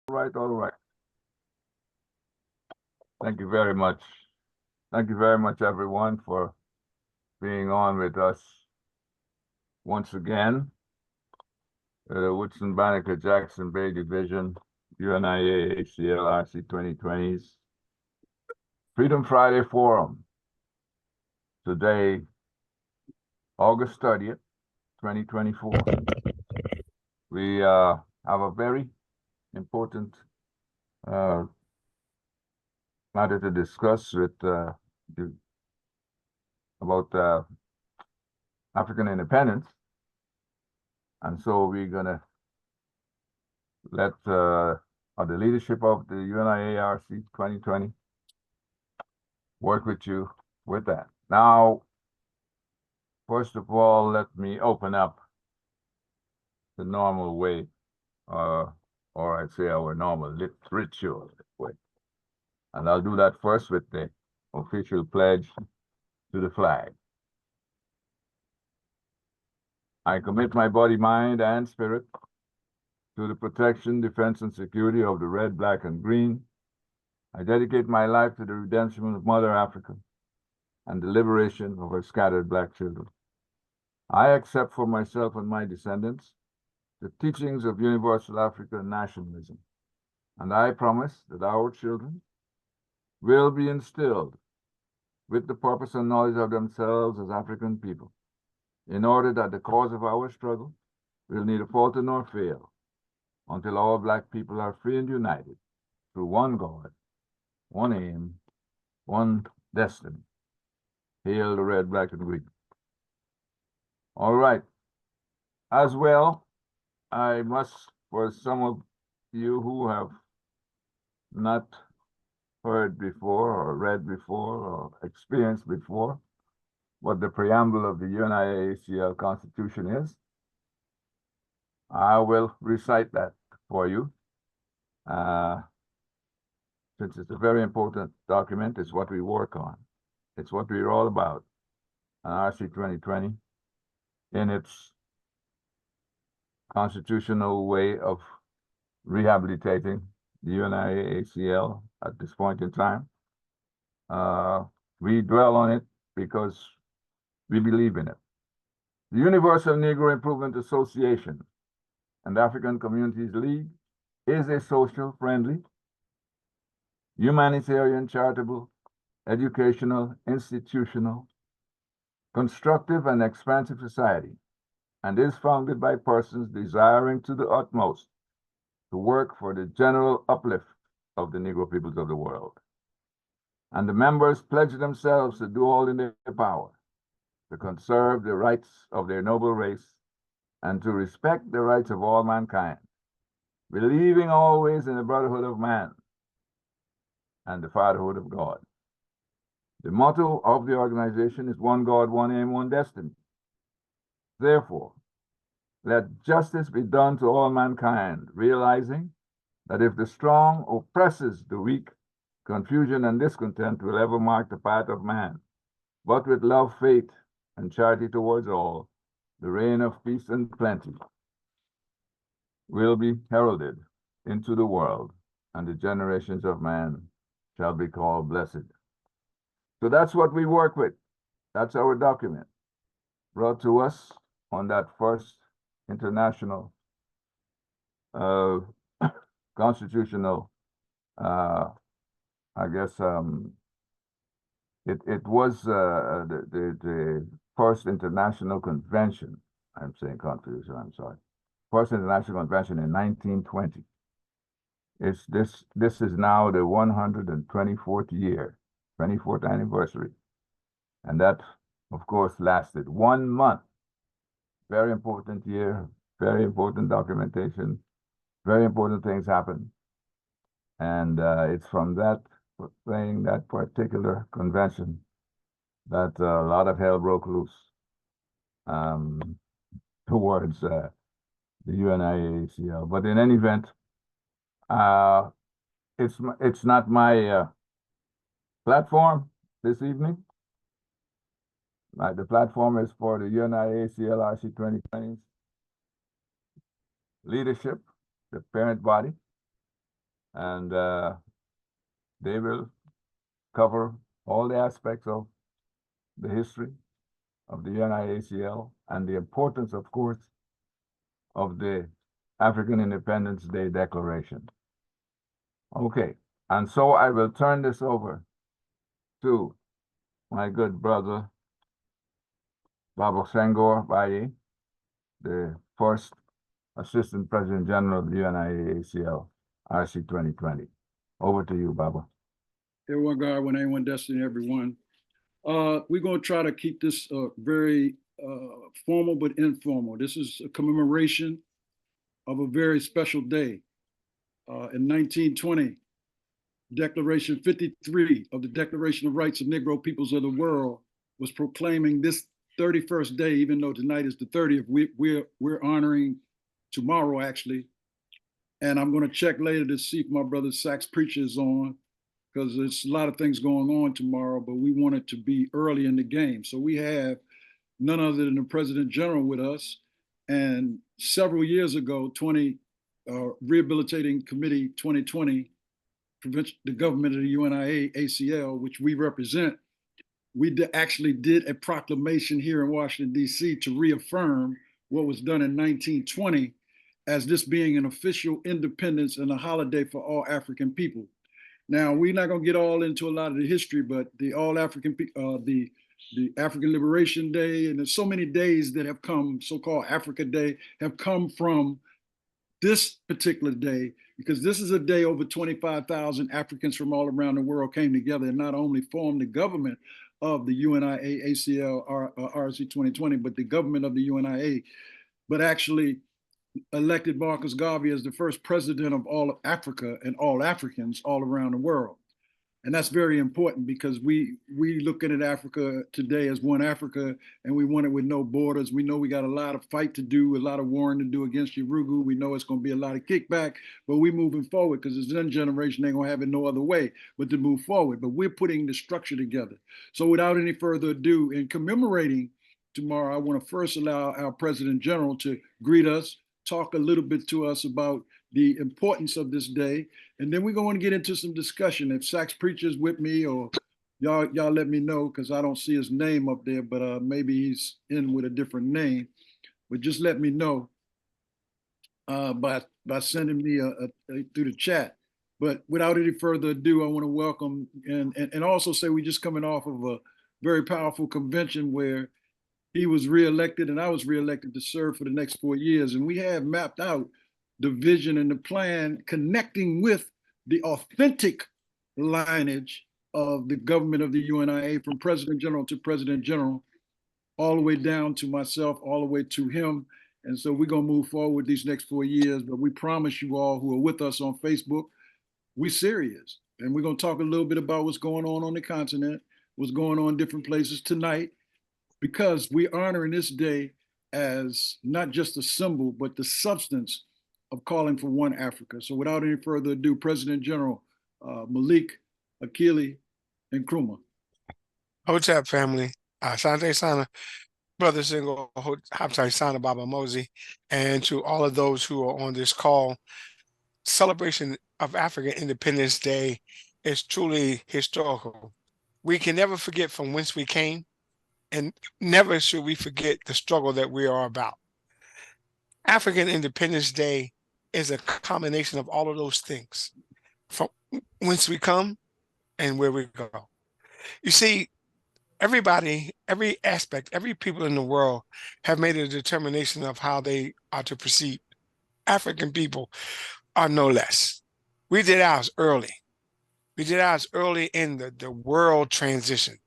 All right. Thank you very much. Thank you very much, everyone, for being on with us once again. The Woodson Banneker Jackson Bay Division, UNIA-ACL RC2020's Freedom Friday Forum. Today, August 30th, 2024. We have a very important matter to discuss with about African independence, and so we're gonna let the leadership of the UNIA-RC 2020 work with you with that. Now, first of all, let me open up the normal way, or I'd say our normal ritual way. And I'll do that first with the official pledge to the flag. I commit my body, mind, and spirit to the protection, defense, and security of the red, black, and green. I dedicate my life to the redemption of Mother Africa and the liberation of her scattered black children. I accept for myself and my descendants the teachings of universal African nationalism, and I promise that our children will be instilled with the purpose and knowledge of themselves as African people, in order that the cause of our struggle will neither falter nor fail, until all black people are free and united through one God, one aim, one destiny. Hail the red, black, and green. All right. As well, I must, for some of you who have not heard before or read before or experienced before what the preamble of the UNIA-ACL Constitution is, I will recite that for you. Since it's a very important document, it's what we work on. It's what we're all about on RC 2020 in its constitutional way of rehabilitating the UNIA-ACL at this point in time. We dwell on it because we believe in it. The Universal Negro Improvement Association and African Communities League is a social, friendly, humanitarian, charitable, educational, institutional, constructive, and expansive society, and is founded by persons desiring to the utmost to work for the general uplift of the Negro peoples of the world. And the members pledge themselves to do all in their power to conserve the rights of their noble race and to respect the rights of all mankind, believing always in the brotherhood of man and the fatherhood of God. The motto of the organization is one God, one aim, one destiny. Therefore, let justice be done to all mankind, realizing that if the strong oppresses the weak, confusion and discontent will ever mark the path of man. But with love, faith, and charity towards all, the reign of peace and plenty will be heralded into the world, and the generations of man shall be called blessed. So that's what we work with. That's our document, brought to us on that first international constitutional, I guess it was the first international convention. I'm saying confusion, I'm sorry. First international convention in 1920. This is now the 124th year, 24th anniversary. And that, of course, lasted 1 month. Very important year, very important documentation, very important things happen. And it's from that, playing that particular convention, that a lot of hell broke loose towards the UNIA-ACL. But in any event, it's not my platform this evening. The platform is for the UNIA-ACL RC 2020's leadership, the parent body, and they will cover all the aspects of the history of the UNIA-ACL and the importance, of course, of the African Independence Day Declaration. Okay, and so I will turn this over to my good brother, Baba Senghor Baye, the first Assistant President General of the UNIA-ACL, RC 2020. Over to you, Baba. Everyone, God, when anyone, destiny, everyone. We're going to try to keep this very formal but informal. This is a commemoration of a very special day. In 1920, Declaration 53 of the Declaration of Rights of Negro Peoples of the World was proclaiming this 31st day, even though tonight is the 30th. We're honoring tomorrow, actually. And I'm going to check later to see if my brother Sachs preacher is on, because there's a lot of things going on tomorrow, but we want it to be early in the game. So we have none other than the President General with us. And several years ago, Rehabilitating Committee 2020, the government of the UNIA-ACL, which we represent, we actually did a proclamation here in Washington, D.C. to reaffirm what was done in 1920 as this being an official independence and a holiday for all African people. Now, we're not going to get all into a lot of the history, but the African Liberation Day, and there's so many days that have come, so-called Africa Day, have come from this particular day, because this is a day over 25,000 Africans from all around the world came together and not only formed the government of the UNIA-ACL RC2020, but the government of the UNIA, but actually elected Marcus Garvey as the first president of all of Africa and all Africans all around the world. And that's very important, because we looking at Africa today as one Africa, and we want it with no borders. We know we got a lot of fight to do, a lot of warring to do against Urugu. We know it's going to be a lot of kickback, but we're moving forward, because this young generation ain't going to have it no other way but to move forward. But we're putting the structure together. So without any further ado, in commemorating tomorrow, I want to first allow our President General to greet us, talk a little bit to us about the importance of this day, and then we're going to get into some discussion. If Sachs preacher's with me, or y'all let me know, because I don't see his name up there, but maybe he's in with a different name. But just let me know by sending me through the chat. But without any further ado, I want to welcome and also say we're just coming off of a very powerful convention where he was reelected and I was reelected to serve for the next 4 years, and we have mapped out the vision and the plan, connecting with the authentic lineage of the government of the UNIA, from President General to President General, all the way down to myself, all the way to him. And so we're going to move forward these next 4 years, but we promise you all who are with us on Facebook, we're serious. And we're going to talk a little bit about what's going on the continent, what's going on in different places tonight, because we're honoring this day as not just a symbol, but the substance of calling for one Africa. So without any further ado, President General Malik, Akili, and Nkrumah. What's up, family? Asante Sana, Brother Single, Haptai Sana Baba Mosey, and to all of those who are on this call. Celebration of African Independence Day is truly historical. We can never forget from whence we came, and never should we forget the struggle that we are about. African Independence Day is a combination of all of those things, from whence we come and where we go. You see, everybody, every aspect, every people in the world have made a determination of how they are to proceed. African people are no less. We did ours early. We did ours early in the world transition.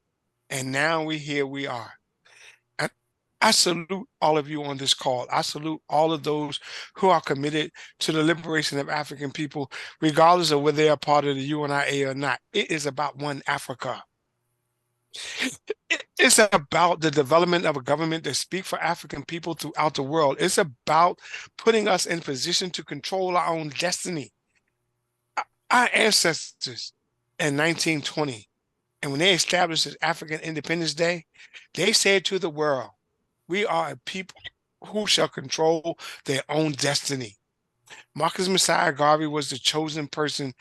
And now here we are. I salute all of you on this call. I salute all of those who are committed to the liberation of African people, regardless of whether they are part of the UNIA or not. It is about one Africa. It's about the development of a government that speaks for African people throughout the world. It's about putting us in position to control our own destiny. Our ancestors in 1920, and when they established this African Independence Day, they said to the world, we are a people who shall control their own destiny. Marcus Messiah Garvey was the chosen person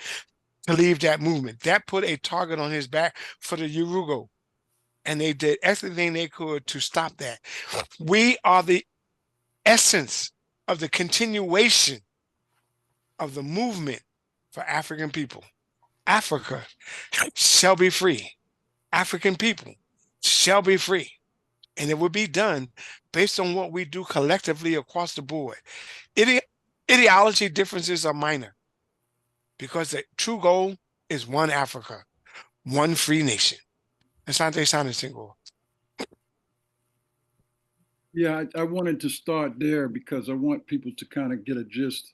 to leave that movement. That put a target on his back for the Urugo. And they did everything they could to stop that. We are the essence of the continuation of the movement for African people. Africa shall be free. African people shall be free. And it will be done based on what we do collectively across the board. Ideology differences are minor because the true goal is one Africa, one free nation. Asante Sana Single. Yeah, I wanted to start there because I want people to kind of get a gist.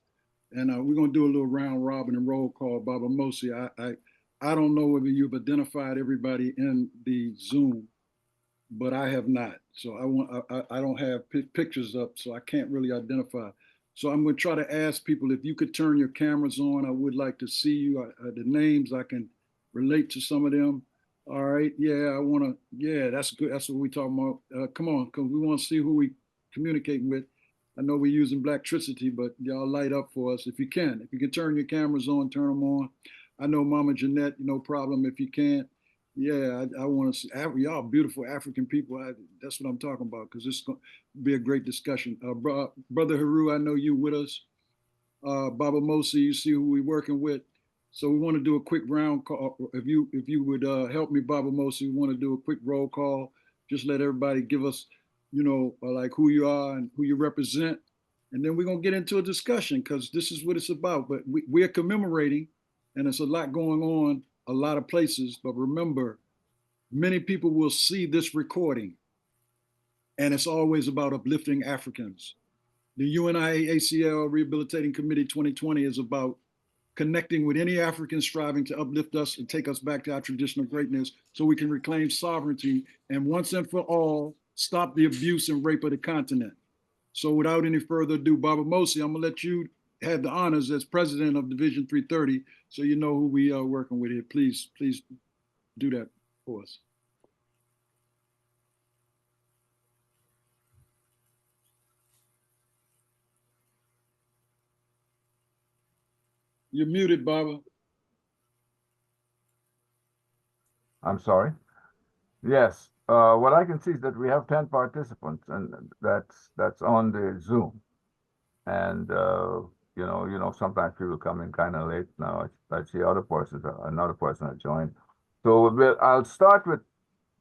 And we're going to do a little round robin and roll call. Baba Mosi, I don't know whether you've identified everybody in the Zoom, but I have not. So I don't have pictures up, so I can't really identify. So I'm going to try to ask people if you could turn your cameras on. I would like to see you. The names, I can relate to some of them. All right. Yeah, I want to. Yeah, that's good. That's what we talking about. Come on, because we want to see who we communicating with. I know we're using Blacktricity, but y'all light up for us if you can. If you can turn your cameras on, turn them on. I know Mama Jeanette, no problem if you can't. Yeah, I want to see y'all beautiful African people. That's what I'm talking about because it's going to be a great discussion. Brother Haru, I know you with us. Baba Mosi, you see who we're working with. So we want to do a quick round call. If you would help me, Baba Mosi, we want to do a quick roll call. Just let everybody give us, like who you are and who you represent. And then we're going to get into a discussion because this is what it's about. But we're commemorating, and there's a lot going on, a lot of places. But remember, many people will see this recording, and it's always about uplifting Africans. The UNIA-ACL Rehabilitating Committee 2020 is about connecting with any African striving to uplift us and take us back to our traditional greatness so we can reclaim sovereignty and once and for all, stop the abuse and rape of the continent. So without any further ado, Baba Mosi, I'm gonna let you have the honors as president of Division 330 so you know who we are working with here. Please do that for us. You're muted, Baba. I'm sorry. Yes, what I can see is that we have 10 participants, and that's on the Zoom. And sometimes people come in kind of late. Now I see another person has joined. So I'll start with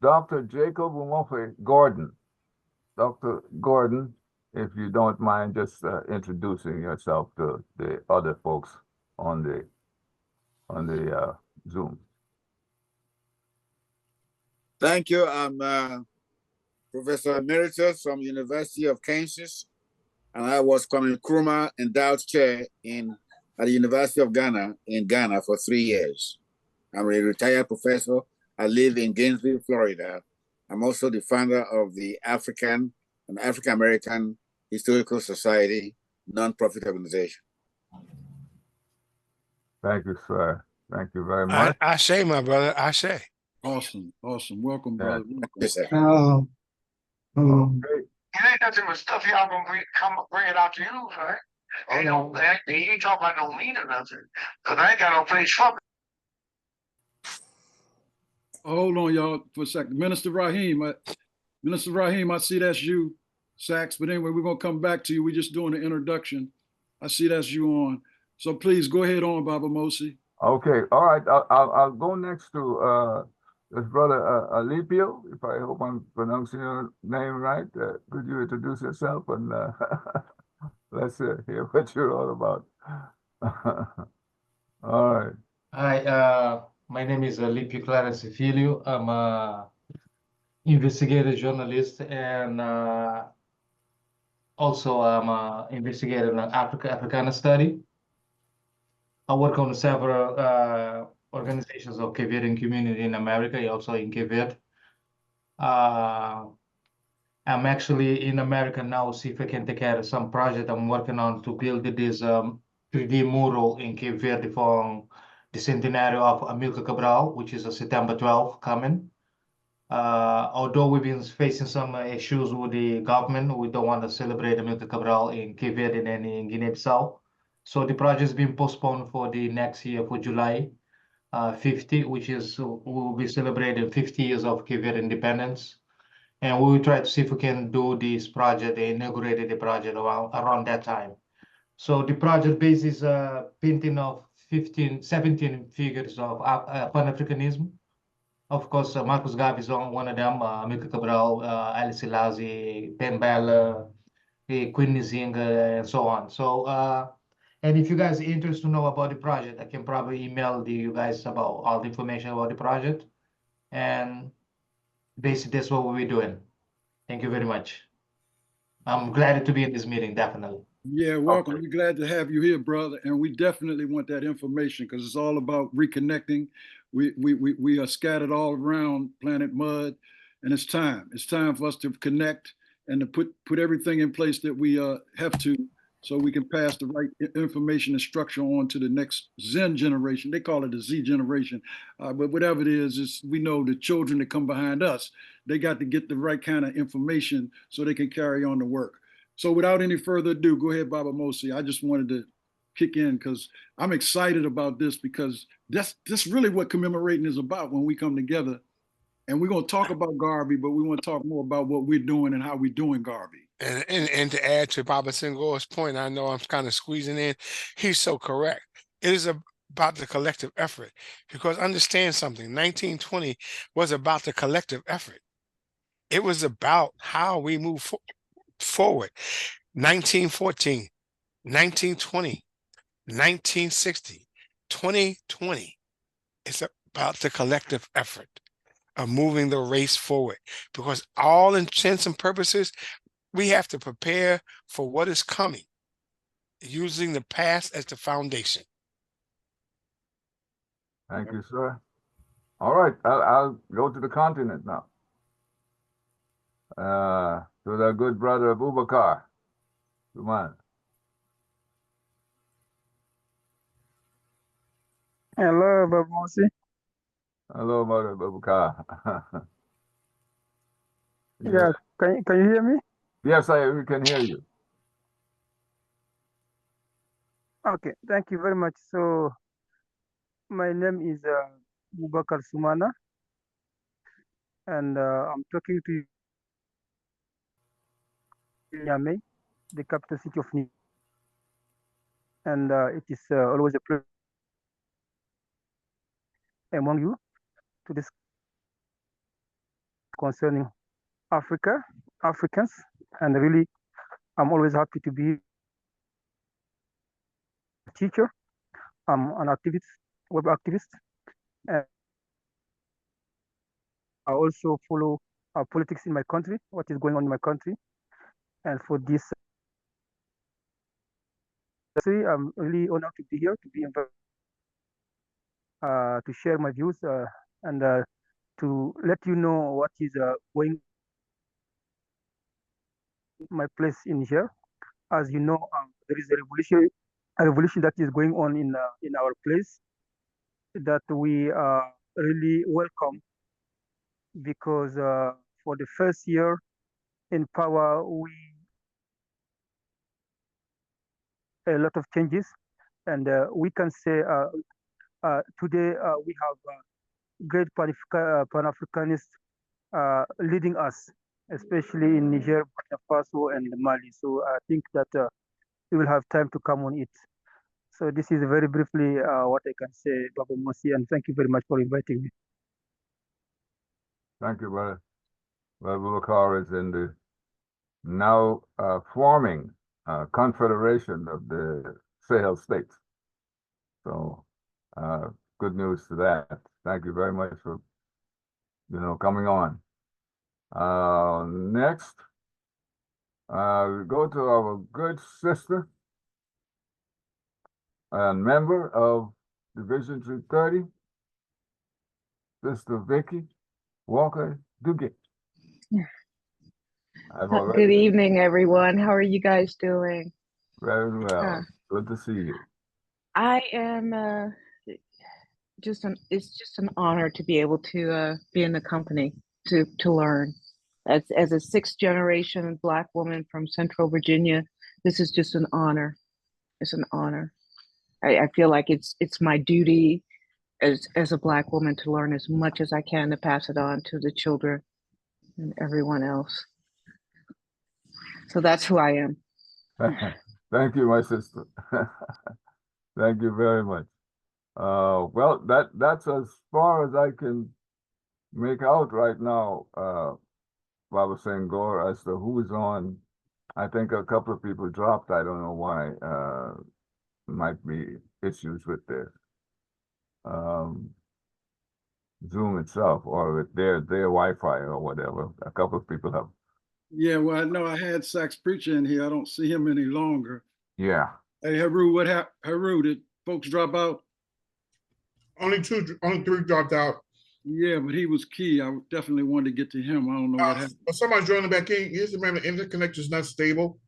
Dr. Jacob Umofe Gordon. Dr. Gordon, if you don't mind just introducing yourself to the other folks on the Zoom. Thank you. I'm Professor Emeritus from University of Kansas, and I was Kwame Nkrumah Endowed Chair at the University of Ghana in Ghana for 3 years. I'm a retired professor. I live in Gainesville, Florida. I'm also the founder of the African American Historical Society nonprofit organization. Thank you, sir. Thank you very much. I say, my brother, I say. Awesome. Welcome, brother. Yes, sir. Okay. It ain't nothing but stuff y'all gonna bring it out to you, right? You ain't talking about no mean or nothing. Cause I ain't got no place for it. Hold on, y'all, for a second. Minister Rahim, I see that's you, Sachs. But anyway, we're gonna come back to you. We're just doing the introduction. I see that's you on. So please go ahead on, Baba Mosi. Okay. All right. I'll go next to this brother Alipio. If I hope I'm pronouncing your name right. Could you introduce yourself and let's hear what you're all about. All right. Hi, my name is Alipio Clarence Filho. I'm a investigative journalist and also I'm an investigator in Africana study. I work on several organizations of Cape Verdean community in America, also in Cape Verde. I'm actually in America now, see if I can take care of some project I'm working on to build this 3D mural in Cape Verde for the centenary of Amilcar Cabral, which is September 12th coming. Although we've been facing some issues with the government, we don't want to celebrate Amilcar Cabral in Cape Verde and in Guinea-Bissau. So the project has been postponed for the next year for July 50, which is we'll be celebrating 50 years of Cape Verde independence. And we will try to see if we can do this project, inaugurated the project around that time. So the project base is a painting of 17 figures of Pan-Africanism. Of course, Marcus Garvey is one of them, Amilcar Cabral, Haile Selassie, Pembela, Queen Nzinga, and so on. So, and if you guys are interested to know about the project, I can probably email you guys about all the information about the project. And basically, that's what we'll be doing. Thank you very much. I'm glad to be in this meeting, definitely. Yeah, welcome. We're glad to have you here, brother. And we definitely want that information because it's all about reconnecting. We are scattered all around planet Mud, and it's time. It's time for us to connect and to put everything in place that we have to, so we can pass the right information and structure on to the next Zen generation. They call it the Z generation, but whatever it is we know the children that come behind us, they got to get the right kind of information so they can carry on the work. So without any further ado, go ahead, Baba Mosi. I just wanted to kick in because I'm excited about this because that's really what commemorating is about when we come together. And we're going to talk about Garvey, but we want to talk more about what we're doing and how we're doing Garvey. And to add to Baba Senghor's point, I know I'm kind of squeezing in. He's so correct. It is about the collective effort, because understand something. 1920 was about the collective effort. It was about how we move forward. 1914, 1920, 1960, 2020. It's about the collective effort of moving the race forward, because all intents and purposes, we have to prepare for what is coming, using the past as the foundation. Thank you, sir. All right, I'll go to the continent now. To the good brother Abubakar. Come on. Hello, Bob Mosi. Hello, brother Abubakar. Yeah, can you hear me? Yes, we can hear you. Okay, thank you very much. So, my name is Bubakar Sumana, and I'm talking to Niamey, the capital city of Niamey. And it is always a pleasure among you to discuss concerning Africa, Africans, and really, I'm always happy to be a teacher. I'm an activist, web activist, and I also follow politics in my country, what is going on in my country. And for this, I'm really honored to be here, to be invited to share my views and to let you know what is going my place in here. As you know, there is a revolution that is going on in our place that we really welcome, because for the first year in power, we a lot of changes, and we can say today we have great Pan-Africanists leading us, especially in Niger, Burkina Faso, and Mali. So I think that we will have time to come on it. So this is very briefly what I can say, Baba Mosi, and thank you very much for inviting me. Thank you, brother. Brother Abubakar is in the now forming confederation of the Sahel states. So good news to that. Thank you very much for coming on. Next, we go to our good sister and member of Division 330, Sister Vicky Walker Duguay. Good evening, everyone. How are you guys doing? Very well. Good to see you. I am it's just an honor to be able to be in the company to learn. As a sixth generation Black woman from Central Virginia, this is just an honor. It's an honor. I feel like it's my duty as a Black woman to learn as much as I can to pass it on to the children and everyone else. So that's who I am. Thank you, my sister. Thank you very much. Well, that's as far as I can make out right now, Baba Senghor, as to who's on. I think a couple of people dropped. I don't know why. Might be issues with the Zoom itself or with their Wi-Fi or whatever. A couple of people have. Yeah, well, I know I had Sax Preacher in here. I don't see him any longer. Yeah. Hey, Haru, what happened? Haru, did folks drop out? Only 3 dropped out. Yeah, but he was key. I definitely wanted to get to him. I don't know what happened. Somebody's joining back in. You have to remember the interconnection is not stable.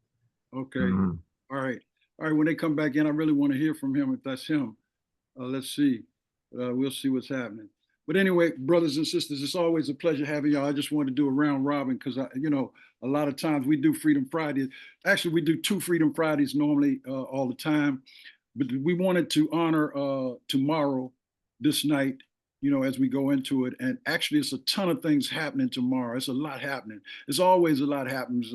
Okay. All right. All right. When they come back in, I really want to hear from him if that's him. Let's see. We'll see what's happening. But anyway, brothers and sisters, it's always a pleasure having y'all. I just wanted to do a round robin because, a lot of times we do Freedom Fridays. Actually, we do 2 Freedom Fridays normally all the time. But we wanted to honor tomorrow, this night, as we go into it. And actually, it's a ton of things happening tomorrow. It's a lot happening. It's always a lot happens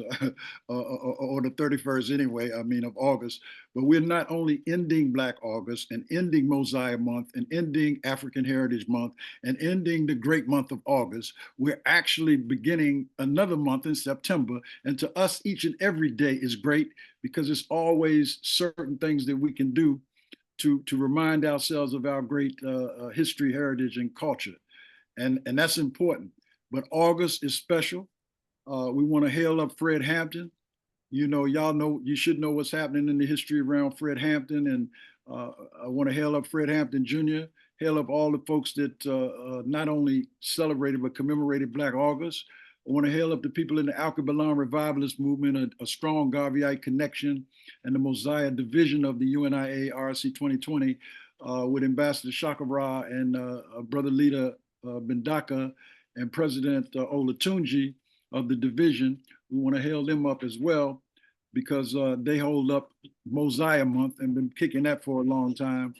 on the 31st anyway, of August. But we're not only ending Black August and ending Mosiah Month and ending African Heritage Month and ending the great month of August. We're actually beginning another month in September. And to us, each and every day is great because it's always certain things that we can do to remind ourselves of our great history, heritage, and culture. And that's important. But August is special. We want to hail up Fred Hampton. Y'all know, you should know what's happening in the history around Fred Hampton. And I want to hail up Fred Hampton Jr., hail up all the folks that not only celebrated but commemorated Black August. I want to hail up the people in the Alkebalan Revivalist movement, a strong Garveyite connection, and the Mosiah division of the UNIA RC2020 with Ambassador Shakara and Brother Leader Bendaka and President Olatunji of the division. We want to hail them up as well because they hold up Mosiah Month and been kicking that for a long time.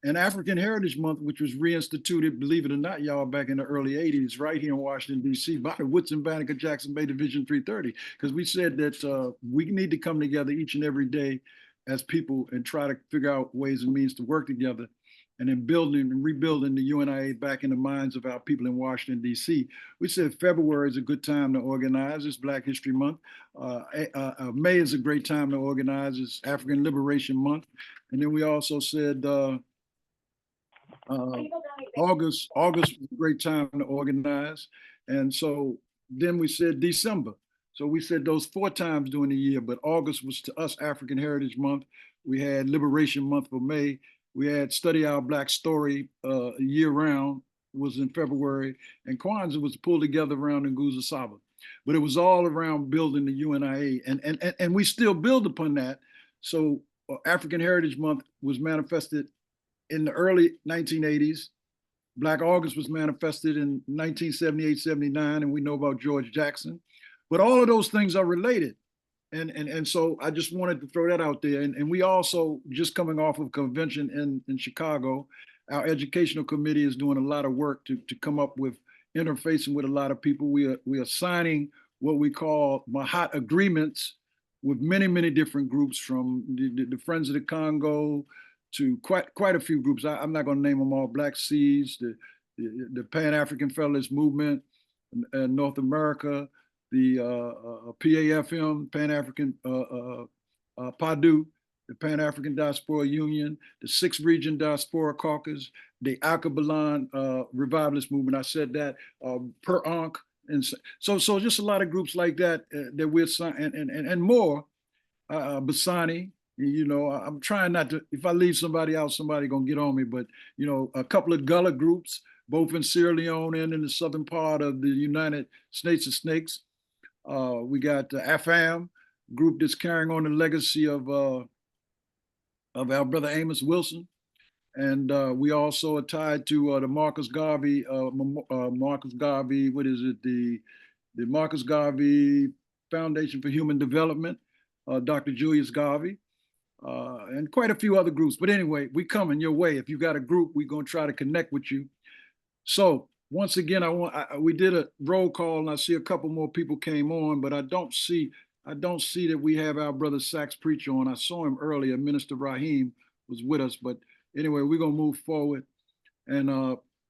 And African Heritage Month, which was reinstituted, believe it or not, y'all, back in the early 80s, right here in Washington, D.C., by the Woodson, Banneker, Jackson Bay Division 330, because we said that we need to come together each and every day as people and try to figure out ways and means to work together and then building and rebuilding the UNIA back in the minds of our people in Washington, D.C. We said February is a good time to organize. It's Black History Month. May is a great time to organize. It's African Liberation Month. And then we also said August was a great time to organize. And so then we said December. So we said those 4 times during the year, but August was to us African Heritage Month. We had Liberation Month for May. We had Study Our Black Story year round, was in February. And Kwanzaa was pulled together around Nguzo Saba. But it was all around building the UNIA. And we still build upon that. So African Heritage Month was manifested in the early 1980s. Black August was manifested in 1978, 79, and we know about George Jackson. But all of those things are related. And so I just wanted to throw that out there. And we also, just coming off of a convention in Chicago, our educational committee is doing a lot of work to come up with interfacing with a lot of people. We are signing what we call Mahat agreements with many, many different groups, from the Friends of the Congo to quite a few groups. I'm not going to name them all. Black Seeds, the Pan-African Federalist Movement in North America, the PAFM, Pan-African PADU, the Pan-African Diaspora Union, the 6th Region Diaspora Caucus, the Alkebalan Revivalist Movement. I said that, Per Ankh. And so just a lot of groups like that that we're signing, and more. Basani, I'm trying not to, if I leave somebody out, somebody gonna get on me, but a couple of Gullah groups, both in Sierra Leone and in the southern part of the United States of Snakes. We got the AFAM group that's carrying on the legacy of our brother Amos Wilson. And we also are tied to the Marcus Garvey, the Marcus Garvey Foundation for Human Development, Dr. Julius Garvey. and quite a few other groups. But anyway, we coming your way. If you got a group, we're gonna try to connect with you. So once again, we did a roll call, and I see a couple more people came on, but I don't see that we have our brother Sax Preacher on. I saw him earlier. Minister Raheem was with us, but anyway, we're gonna move forward. And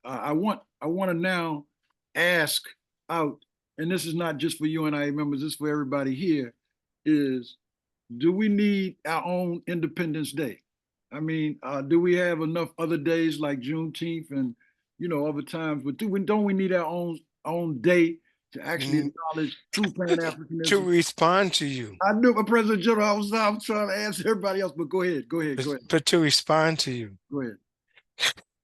I want to now ask out, and this is not just for UNIA members, this is for everybody here, is do we need our own Independence Day? I mean, do we have enough other days like Juneteenth and other times? But don't we need our own day to actually acknowledge true Pan-Africanism? To respond to you. I knew my President General, I was trying to answer everybody else, but go ahead. But to respond to you. Go ahead.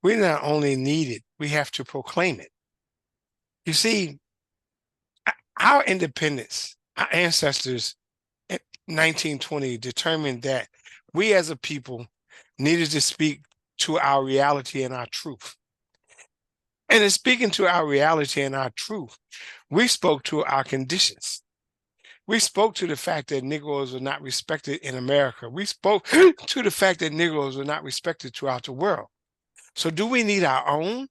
We not only need it, we have to proclaim it. You see, our independence, our ancestors in 1920 determined that we as a people needed to speak to our reality and our truth. And in speaking to our reality and our truth, we spoke to our conditions. We spoke to the fact that Negroes were not respected in America. We spoke to the fact that Negroes were not respected throughout the world. So do we need our own?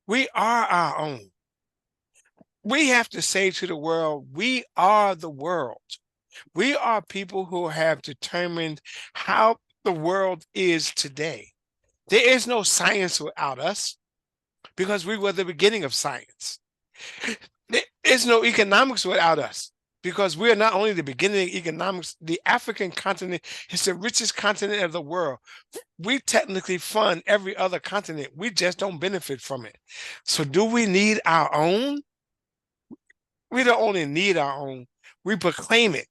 We are our own. We have to say to the world, we are the world. We are people who have determined how the world is today. There is no science without us because we were the beginning of science. There is no economics without us because we are not only the beginning of economics, the African continent is the richest continent of the world. We technically fund every other continent. We just don't benefit from it. So do we need our own? We don't only need our own, we proclaim it.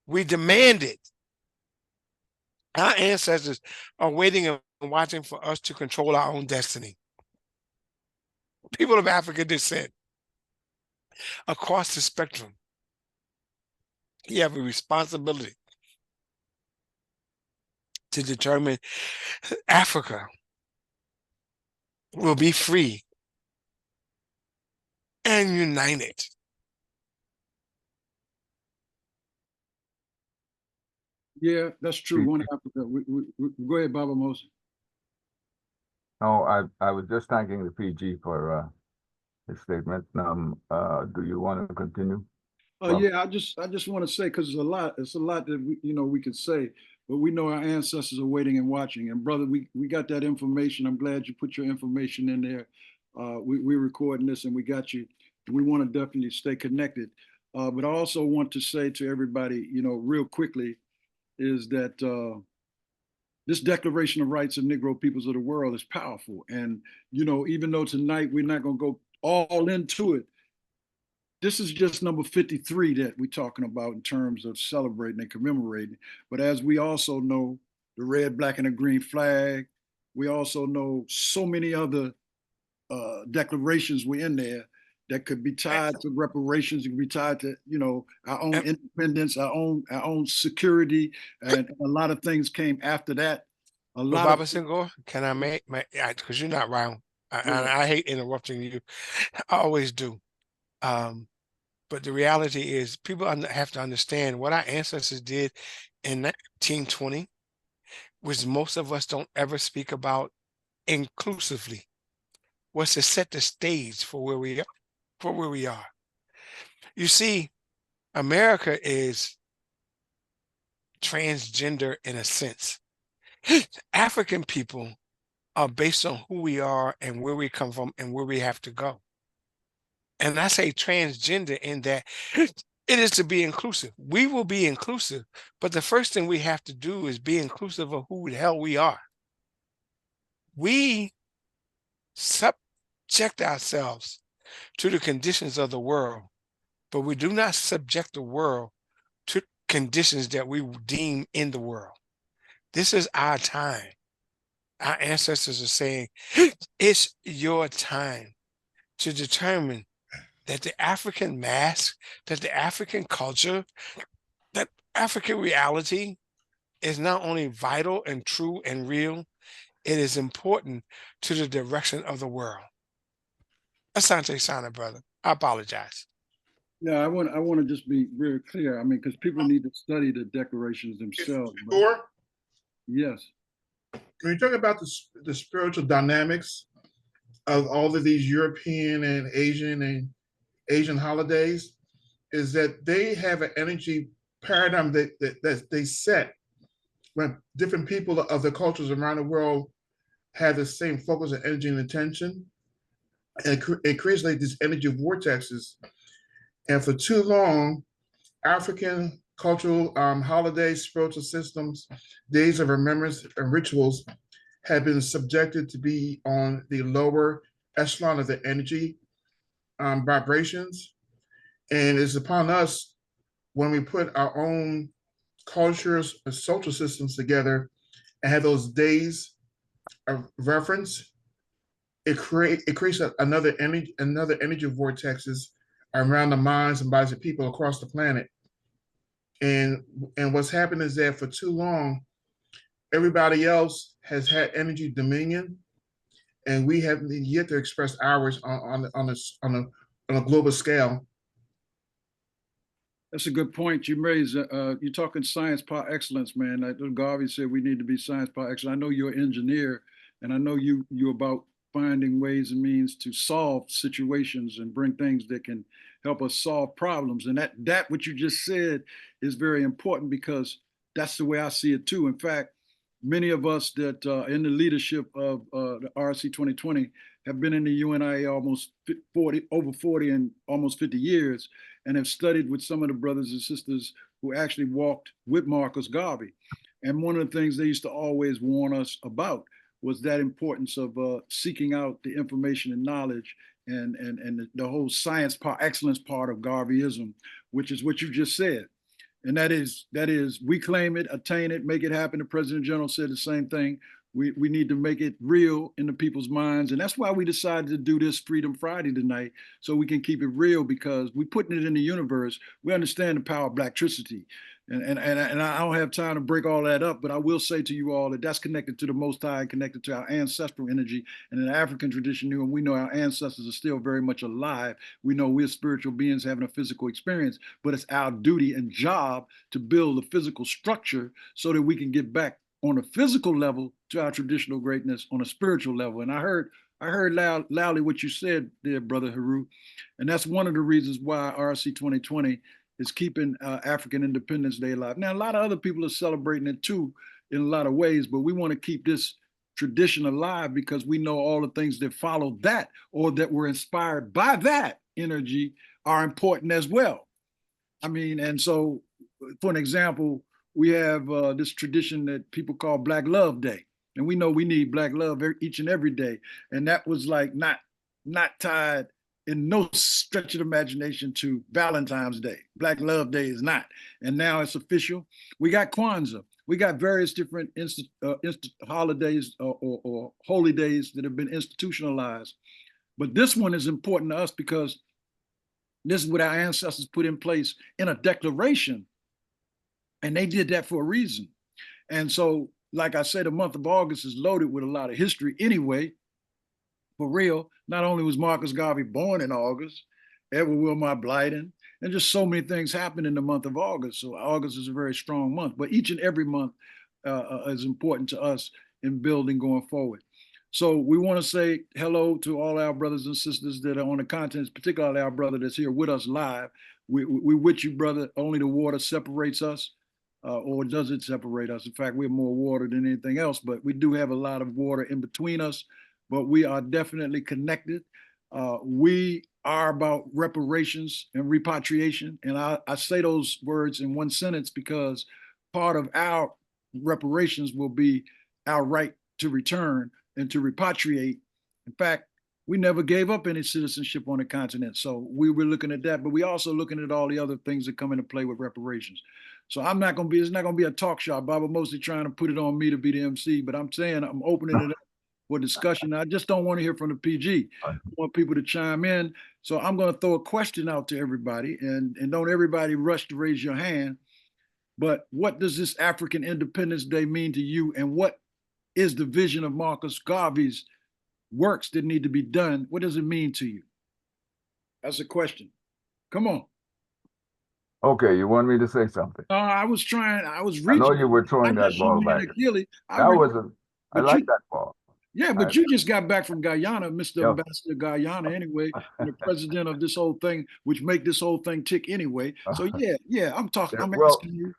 We demand it. Our ancestors are waiting and watching for us to control our own destiny. People of African descent, across the spectrum, you have a responsibility to determine Africa will be free and united. Yeah, that's true. One Africa. Go ahead, Baba Moses. No, I was just thanking the PG for his statement. Do you want to continue? Yeah, I just want to say, because it's a lot that we could say, but we know our ancestors are waiting and watching. And brother, we got that information. I'm glad you put your information in there. We're recording this and we got you. We want to definitely stay connected. But I also want to say to everybody, real quickly, is that this Declaration of Rights of Negro Peoples of the World is powerful. And, even though tonight we're not going to go all into it, this is just number 53 that we're talking about in terms of celebrating and commemorating. But as we also know, the red, black, and the green flag, we also know so many other declarations were in there that could be tied to reparations, it could be tied to, our own independence, our own security, and a lot of things came after that. Baba Senghor, can I make because you're not wrong. I hate interrupting you. I always do. But the reality is people have to understand what our ancestors did in 1920, which most of us don't ever speak about inclusively, was to set the stage for where we are. You see, America is transgender in a sense. African people are based on who we are and where we come from and where we have to go. And I say transgender in that it is to be inclusive. We will be inclusive, but the first thing we have to do is be inclusive of who the hell we are. We subject ourselves to the conditions of the world, but we do not subject the world to conditions that we deem in the world. This is our time. Our ancestors are saying, it's your time to determine that the African mask, that the African culture, that African reality is not only vital and true and real, it is important to the direction of the world. Asante Sana, brother. I apologize. Yeah, I want to just be very clear. I mean, because people need to study the declarations themselves. Sure. Yes. When you talk about the spiritual dynamics of all of these European and Asian holidays, is that they have an energy paradigm that they set when different people of the cultures around the world have the same focus and energy and attention, and it creates like these energy vortexes. And for too long, African cultural holidays, spiritual systems, days of remembrance, and rituals have been subjected to be on the lower echelon of the energy vibrations. And it's upon us when we put our own cultures and social systems together and have those days of reference, it creates another energy vortexes around the minds and bodies of people across the planet. And what's happened is that for too long, everybody else has had energy dominion, and we haven't yet to express ours on a global scale. That's a good point you raised. You're talking science par excellence, man. Like Garvey said, we need to be science par excellence. I know you're an engineer, and I know you're about finding ways and means to solve situations and bring things that can help us solve problems. And that what you just said is very important, because that's the way I see it too. In fact, many of us that in the leadership of the RC2020 have been in the UNIA almost over 40 and almost 50 years, and have studied with some of the brothers and sisters who actually walked with Marcus Garvey. And one of the things they used to always warn us about was that importance of seeking out the information and knowledge and the whole science par excellence part of Garveyism, which is what you just said. And that is we claim it, attain it, make it happen. The President General said the same thing. We need to make it real in the people's minds. And that's why we decided to do this Freedom Friday tonight, so we can keep it real, because we're putting it in the universe. We understand the power of Blacktricity. And I don't have time to break all that up, but I will say to you all that that's connected to the Most High, connected to our ancestral energy. And in the African tradition, and we know our ancestors are still very much alive. We know we're spiritual beings having a physical experience, but it's our duty and job to build a physical structure so that we can get back on a physical level to our traditional greatness on a spiritual level. And I heard loudly what you said there, Brother Haru. And that's one of the reasons why RC 2020 is keeping African Independence Day alive. Now, a lot of other people are celebrating it too in a lot of ways, but we want to keep this tradition alive because we know all the things that follow that, or that were inspired by that energy, are important as well. I mean, and so for an example, we have this tradition that people call Black Love Day. And we know we need Black love each and every day. And that was like not tied in no stretch of the imagination to Valentine's Day. Black Love Day is not. And now it's official. We got Kwanzaa. We got various different holidays or holy days that have been institutionalized. But this one is important to us because this is what our ancestors put in place in a declaration. And they did that for a reason. And so, like I said, the month of August is loaded with a lot of history anyway. For real, not only was Marcus Garvey born in August, Edward Wilmot Blyden, and just so many things happened in the month of August. So August is a very strong month, but each and every month is important to us in building going forward. So we want to say hello to all our brothers and sisters that are on the continents, particularly our brother that's here with us live. We with you, brother. Only the water separates us. Or does it separate us? In fact, we're more water than anything else, but we do have a lot of water in between us, but we are definitely connected. We are about reparations and repatriation. And I say those words in one sentence because part of our reparations will be our right to return and to repatriate. In fact, we never gave up any citizenship on the continent. So we were looking at that, but we also looking at all the other things that come into play with reparations. So it's not going to be a talk shop. Baba mostly trying to put it on me to be the MC, but I'm saying I'm opening it up for discussion. I just don't want to hear from the PG. I want people to chime in. So I'm going to throw a question out to everybody, and don't everybody rush to raise your hand. But what does this African Independence Day mean to you? And what is the vision of Marcus Garvey's works that need to be done? What does it mean to you? That's a question. Come on. Okay, you want me to say something? I was I know reaching. you were throwing Not that just ball you, back. UNIA-ACL. That was I but like you, that ball. yeah, but you just got back from Guyana, Mr. Yeah. Ambassador Guyana, anyway, and the president of this whole thing, which make this whole thing tick anyway. So yeah, I'm talking. Yeah, I'm well, asking you.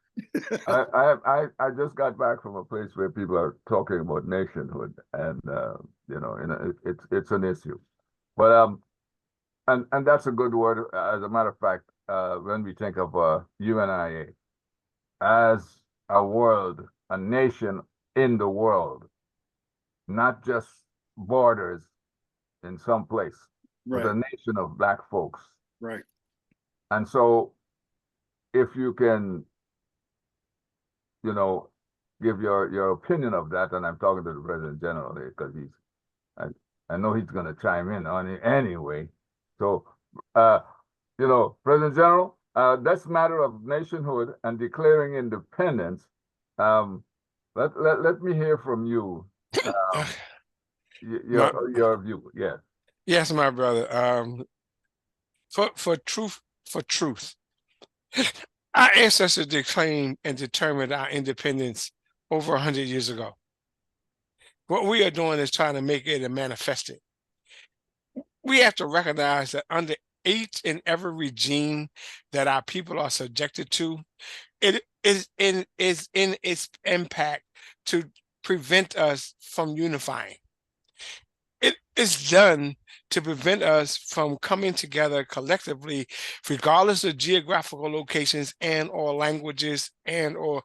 I just got back from a place where people are talking about nationhood, and it's an issue, but and that's a good word. As a matter of fact, when we think of UNIA as a nation in the world, not just borders in some place, but a Right, nation of Black folks. right. And so, if you can, give your opinion of that, and I'm talking to the President General here because I know he's going to chime in on it anyway. So, President General, that's matter of nationhood and declaring independence. Let me hear from you. Your view, yeah. Yes, my brother. For truth, our ancestors declaimed and determined our independence over 100 years ago. What we are doing is trying to make it and manifest it. We have to recognize that under each and every regime that our people are subjected to, it is in its impact to prevent us from unifying. It is done to prevent us from coming together collectively, regardless of geographical locations and or languages and or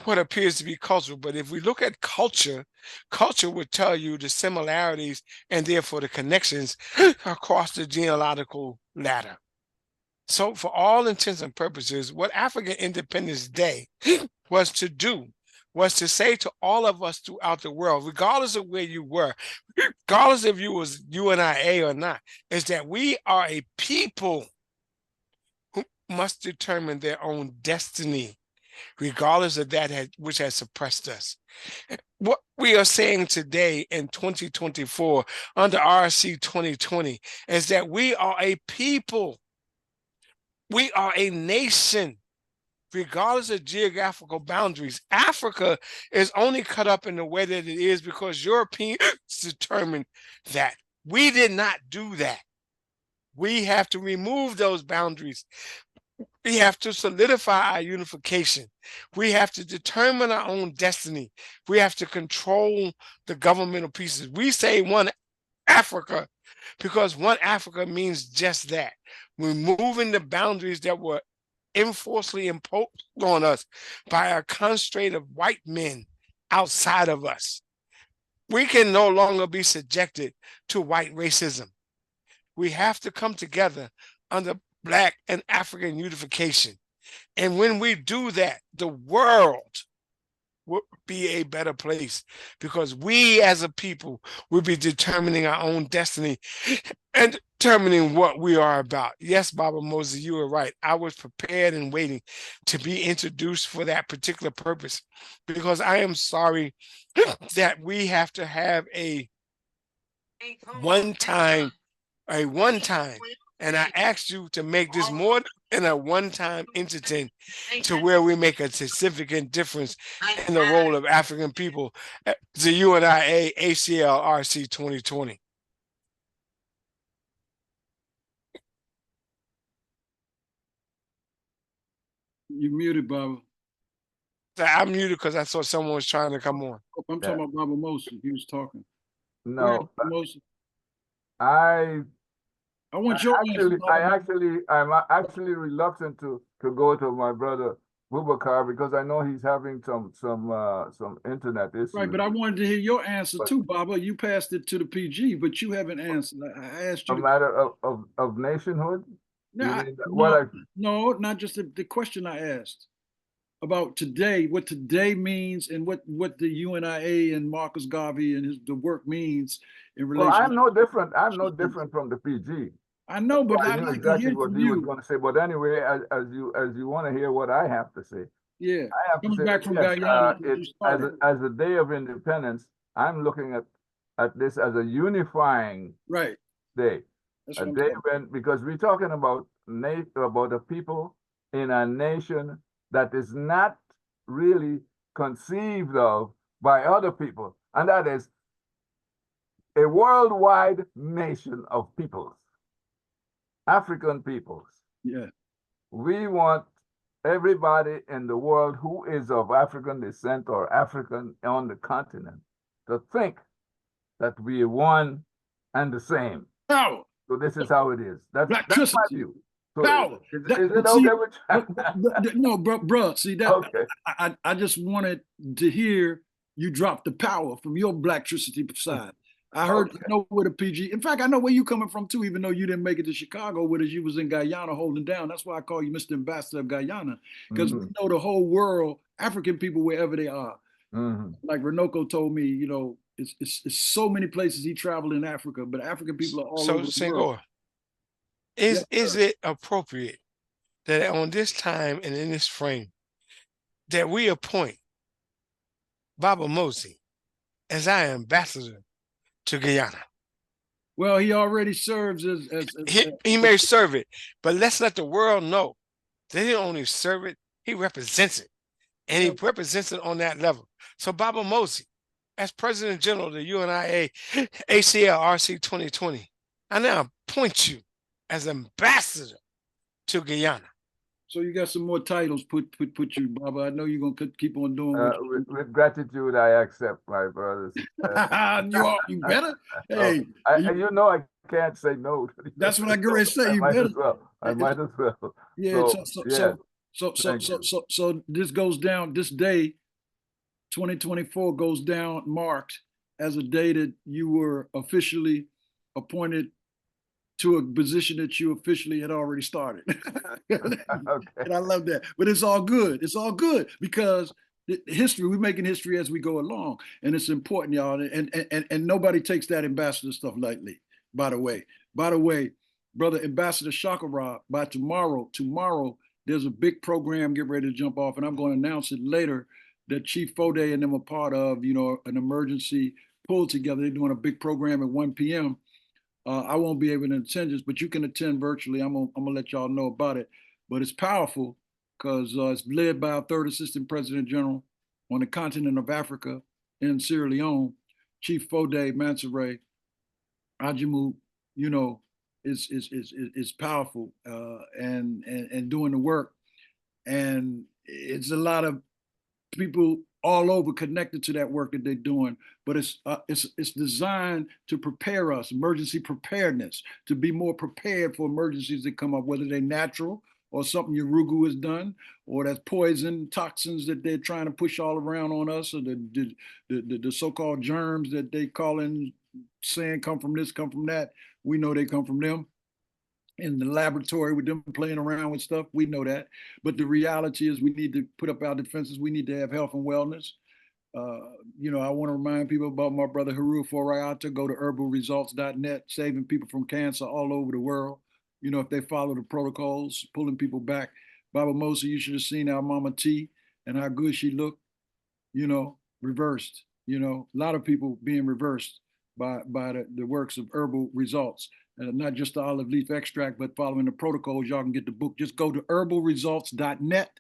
what appears to be cultural. But if we look at culture, culture would tell you the similarities and therefore the connections across the genealogical ladder. So for all intents and purposes, what African Independence Day was to do was to say to all of us throughout the world, regardless of where you were, regardless if you was UNIA or not, is that we are a people who must determine their own destiny, regardless of that which has suppressed us. What we are saying today in 2024 under RC2020 is that we are a people. We are a nation. Regardless of geographical boundaries, Africa is only cut up in the way that it is because Europeans determined that. We did not do that. We have to remove those boundaries. We have to solidify our unification. We have to determine our own destiny. We have to control the governmental pieces. We say one Africa because one Africa means just that. Removing the boundaries that were enforcedly imposed on us by a constraint of white men outside of us. We can no longer be subjected to white racism. We have to come together under Black and African unification. And when we do that, the world will be a better place because we as a people will be determining our own destiny and determining what we are about. Yes, Baba Moses, you were right. I was prepared and waiting to be introduced for that particular purpose because I am sorry that we have to have a one time, and I asked you to make this more than a one-time incident to where we make a significant difference in the role of African people. The UNIA-ACL RC2020. You muted, Baba. I'm muted because I thought someone was trying to come on. I'm talking about Baba Moses. He was talking. No, Moses. I want your answer. I'm actually reluctant to go to my brother Boubacar because I know he's having some internet issues. Right, but I wanted to hear your answer too, Baba. You passed it to the PG, but you haven't answered. I asked you a matter of nationhood. No, not just the question I asked about today, what today means, and what the UNIA and Marcus Garvey and the work means in relation. Well, I'm no different. I'm no different from the PG. I know, but I knew exactly what he was going to say. But anyway, as you want to hear what I have to say, yeah, I have to say back from Guyana, as a day of independence, I'm looking at this as a unifying day. That's a day when, because we're talking about a people in a nation that is not really conceived of by other people, and that is a worldwide nation of peoples, African peoples. Yeah. We want everybody in the world who is of African descent or African on the continent to think that we are one and the same. Power. So this is how it is. That's my Electricity. view. So Power. is That- it but okay see, with you? No, bro. See that? Okay. I just wanted to hear you drop the power from your Blacktricity side. I heard, Okay. I know where the PG. In fact, I know where you coming from too. Even though you didn't make it to Chicago with us, you was in Guyana holding down. That's why I call you Mr. Ambassador of Guyana, because we know the whole world, African people, wherever they are. Like Renoko told me, you know, it's so many places he traveled in Africa, but African people are all over the world. Is it appropriate that on this time and in this frame that we appoint Baba Mosey as our ambassador to Guyana? Well, he already serves as he may serve it, but let's let the world know that he don't only serve it, he represents it. And he represents it on that level. So Baba Mosey, as President General of the UNIA-ACL RC2020, I now appoint you as ambassador to Guyana. So you got some more titles put you, Baba. I know you're gonna keep on doing what with gratitude, I accept, my brothers. you better. Hey, you know I can't say no. That's what I get ready to say. You might better. as well. I might as well. Yeah. So So this goes down. This day, 2024, goes down marked as a day that you were officially appointed to a position that you officially had already started. And I love that. But it's all good. It's all good because history, we're making history as we go along. And it's important, y'all. And nobody takes that ambassador stuff lightly, by the way. By the way, Brother Ambassador Shakarab, by tomorrow, there's a big program getting ready to jump off, and I'm going to announce it later, that Chief Fode and them are part of, you know, an emergency pull together. They're doing a big program at 1 p.m. I won't be able to attend this, but you can attend virtually. I'm gonna let y'all know about it. But it's powerful because it's led by our third Assistant President General on the continent of Africa in Sierra Leone, Chief Fode Mansoure Ajimu. You know, is powerful and doing the work. And it's a lot of people all over connected to that work that they're doing, but it's designed to prepare us, emergency preparedness, to be more prepared for emergencies that come up, whether they're natural or something Urugu has done, or that's poison, toxins that they're trying to push all around on us, or the so-called germs that they call in, saying come from this, come from that. We know they come from them. In the laboratory with them playing around with stuff, we know that. But the reality is we need to put up our defenses. We need to have health and wellness. You know, I want to remind people about my brother Haru Forayata. Go to herbalresults.net, saving people from cancer all over the world. You know, if they follow the protocols, pulling people back. Baba Mosey, you should have seen our Mama T and how good she looked, you know, reversed. You know, a lot of people being reversed by the works of herbal results. Not just the olive leaf extract, but following the protocols, y'all can get the book. Just go to herbalresults.net,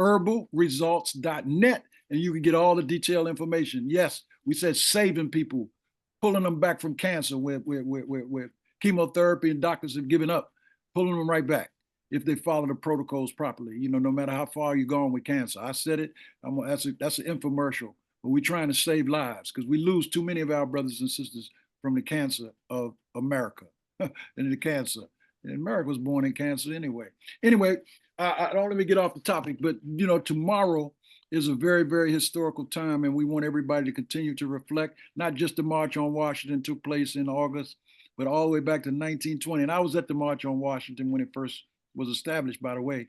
herbalresults.net, and you can get all the detailed information. Yes, we said saving people, pulling them back from cancer where chemotherapy and doctors have given up, pulling them right back if they follow the protocols properly. You know, no matter how far you're gone with cancer. I said it, that's an infomercial, but we're trying to save lives because we lose too many of our brothers and sisters from the cancer of America. And the cancer. And America was born in cancer anyway. Anyway, I don't let me get off the topic, but you know, tomorrow is a very, very historical time, and we want everybody to continue to reflect. Not just the March on Washington took place in August, but all the way back to 1920. And I was at the March on Washington when it first was established, by the way.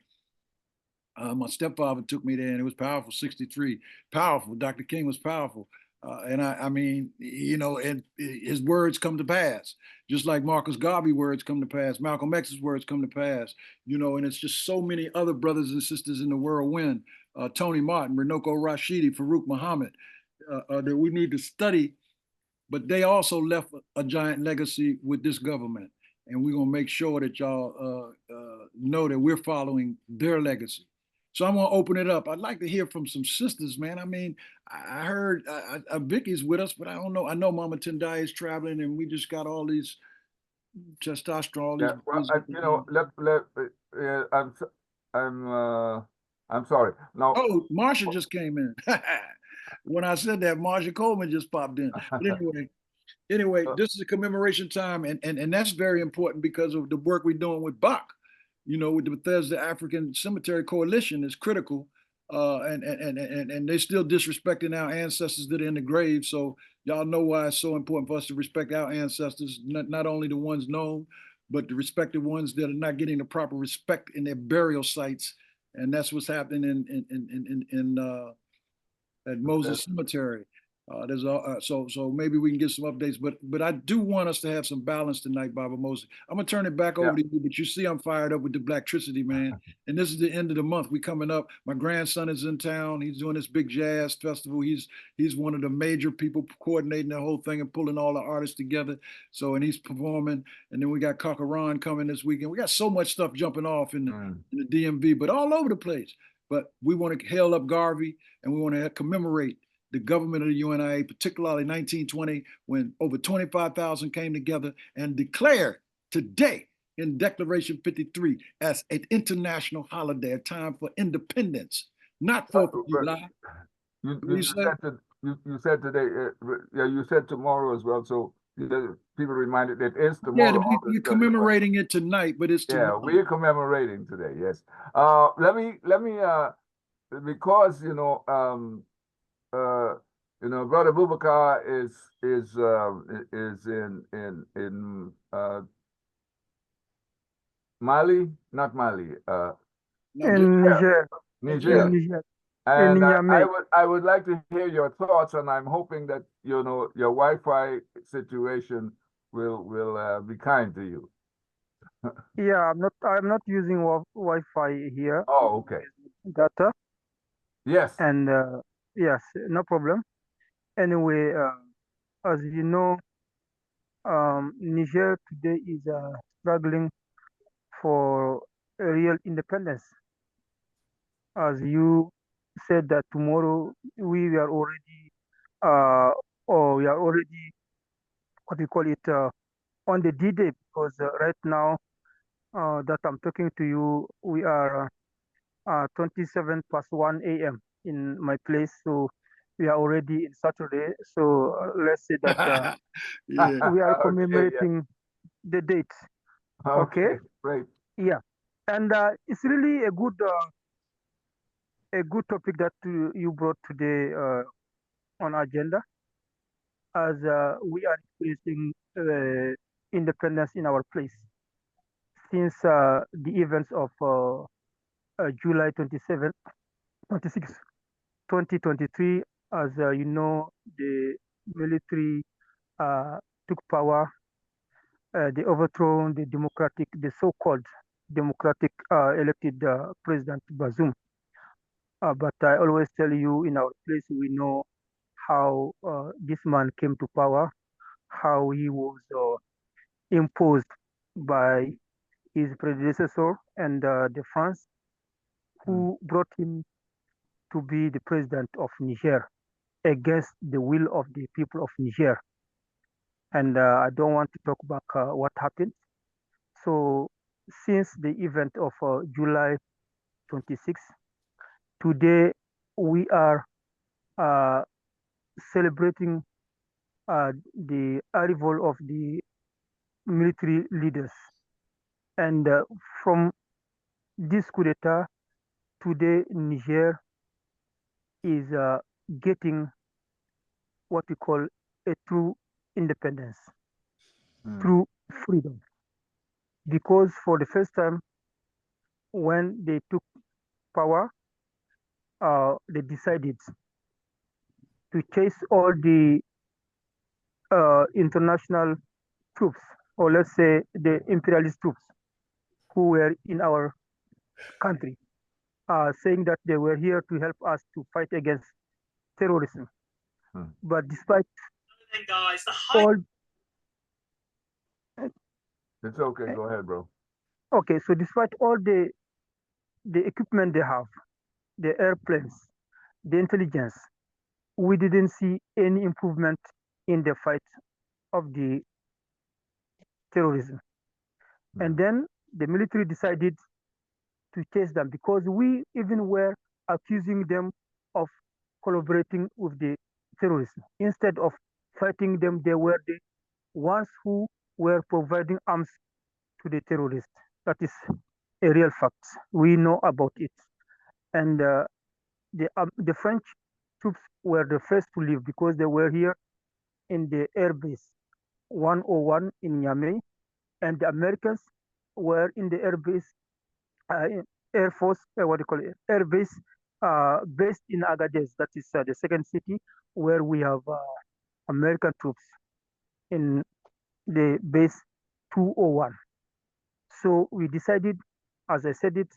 My stepfather took me there, and it was powerful. 63, powerful. Dr. King was powerful. And I mean, you know, and his words come to pass, just like Marcus Garvey words come to pass, Malcolm X's words come to pass, you know, and it's just so many other brothers and sisters in the whirlwind, Tony Martin, Renoko Rashidi, Farouk Muhammad, that we need to study, but they also left a giant legacy with this government. And we're gonna make sure that y'all know that we're following their legacy. So I'm gonna open it up. I'd like to hear from some sisters, man. I mean, I heard Vicky's with us, but I don't know. I know Mama Tendai is traveling, and we just got all these testosterone, all these. Yeah, well, you know, I'm sorry. Now, Oh, Marsha just came in. When I said that, Marsha Coleman just popped in. But anyway, this is a commemoration time, and that's very important because of the work we're doing with Bach. You know, with the Bethesda African Cemetery Coalition is critical, and they're still disrespecting our ancestors that are in the grave. So y'all know why it's so important for us to respect our ancestors, not only the ones known, but the respected ones that are not getting the proper respect in their burial sites. And that's what's happening at Moses Cemetery. So maybe we can get some updates, but I do want us to have some balance tonight, Baba Moses. I'm gonna turn it back over to you, but you see I'm fired up with the Blacktricity, man. And this is the end of the month. We coming up. My grandson is in town. He's doing this big jazz festival. He's one of the major people coordinating the whole thing and pulling all the artists together. So and he's performing. And then we got Cochran coming this weekend. We got so much stuff jumping off in the DMV, but all over the place. But we want to hail up Garvey, and we want to commemorate the government of the UNIA, particularly 1920, when over 25,000 came together and declared today in Declaration 53 as an international holiday, a time for independence, not 4th of July. You said today, yeah, you said tomorrow as well. So people reminded it is tomorrow. Yeah, we're commemorating it tonight, but it's tomorrow. Yeah, we're commemorating today. Yes. Let me because Brother Boubacar is in Mali, not Mali, in Niger. Niger. In Niger. And Niamey. I would like to hear your thoughts, and I'm hoping that your Wi-Fi situation will be kind to you. Yeah, I'm not using Wi-Fi here. Oh, okay. Data. Yes. And yes, no problem. Anyway, as you know, Niger today is struggling for a real independence. As you said that tomorrow we are already, or we are already, what do you call it, on the D-Day, because right now that I'm talking to you, we are 27 past 1 a.m. in my place. So we are already in Saturday. So let's say that we are commemorating the date. Okay. Great. Yeah. And it's really a good topic that you brought today on agenda, as we are experiencing independence in our place since the events of July 27, 26, 2023. As you know, the military took power. They overthrown the so-called democratic elected President Bazoum. But I always tell you, in our place, we know how this man came to power, how he was imposed by his predecessor and the France, who brought him to be the president of Niger against the will of the people of Niger. And I don't want to talk about what happened. So since the event of July 26, today we are celebrating the arrival of the military leaders. And from this coup d'etat, today Niger is getting what we call a true independence, true freedom. Because for the first time, when they took power, they decided to chase all the international troops, or let's say the imperialist troops who were in our country, saying that they were here to help us to fight against terrorism. But despite all... It's okay, go ahead, bro. Okay, so despite all the equipment they have, the airplanes, the intelligence, we didn't see any improvement in the fight of the terrorism. And then the military decided to chase them because we even were accusing them of collaborating with the terrorists. Instead of fighting them, they were the ones who were providing arms to the terrorists. That is a real fact. We know about it. And the French troops were the first to leave because they were here in the air base 101 in Niamey, and the Americans were in the air base, Air Force, what do you call it, air base based in Agadez. That is the second city where we have American troops in the base 201. So we decided, as I said it,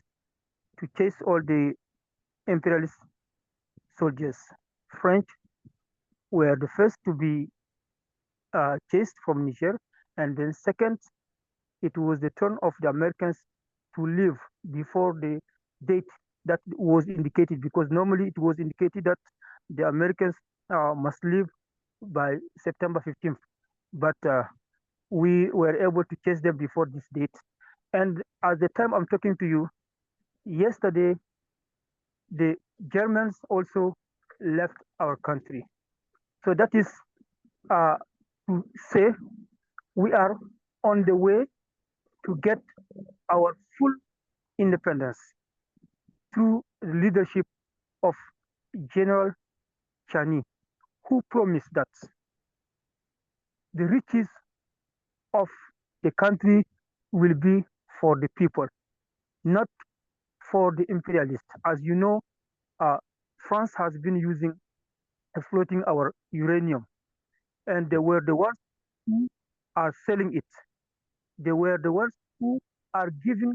to chase all the imperialist soldiers. French were the first to be chased from Niger, and then second, it was the turn of the Americans to leave before the date that was indicated, because normally it was indicated that the Americans must leave by September 15th. But we were able to chase them before this date. And at the time I'm talking to you, yesterday, the Germans also left our country. So that is to say we are on the way to get our full independence through the leadership of General Chani, who promised that the riches of the country will be for the people, not for the imperialists. As you know, France has been exploiting our uranium, and they were the ones who are selling it. They were the ones who are giving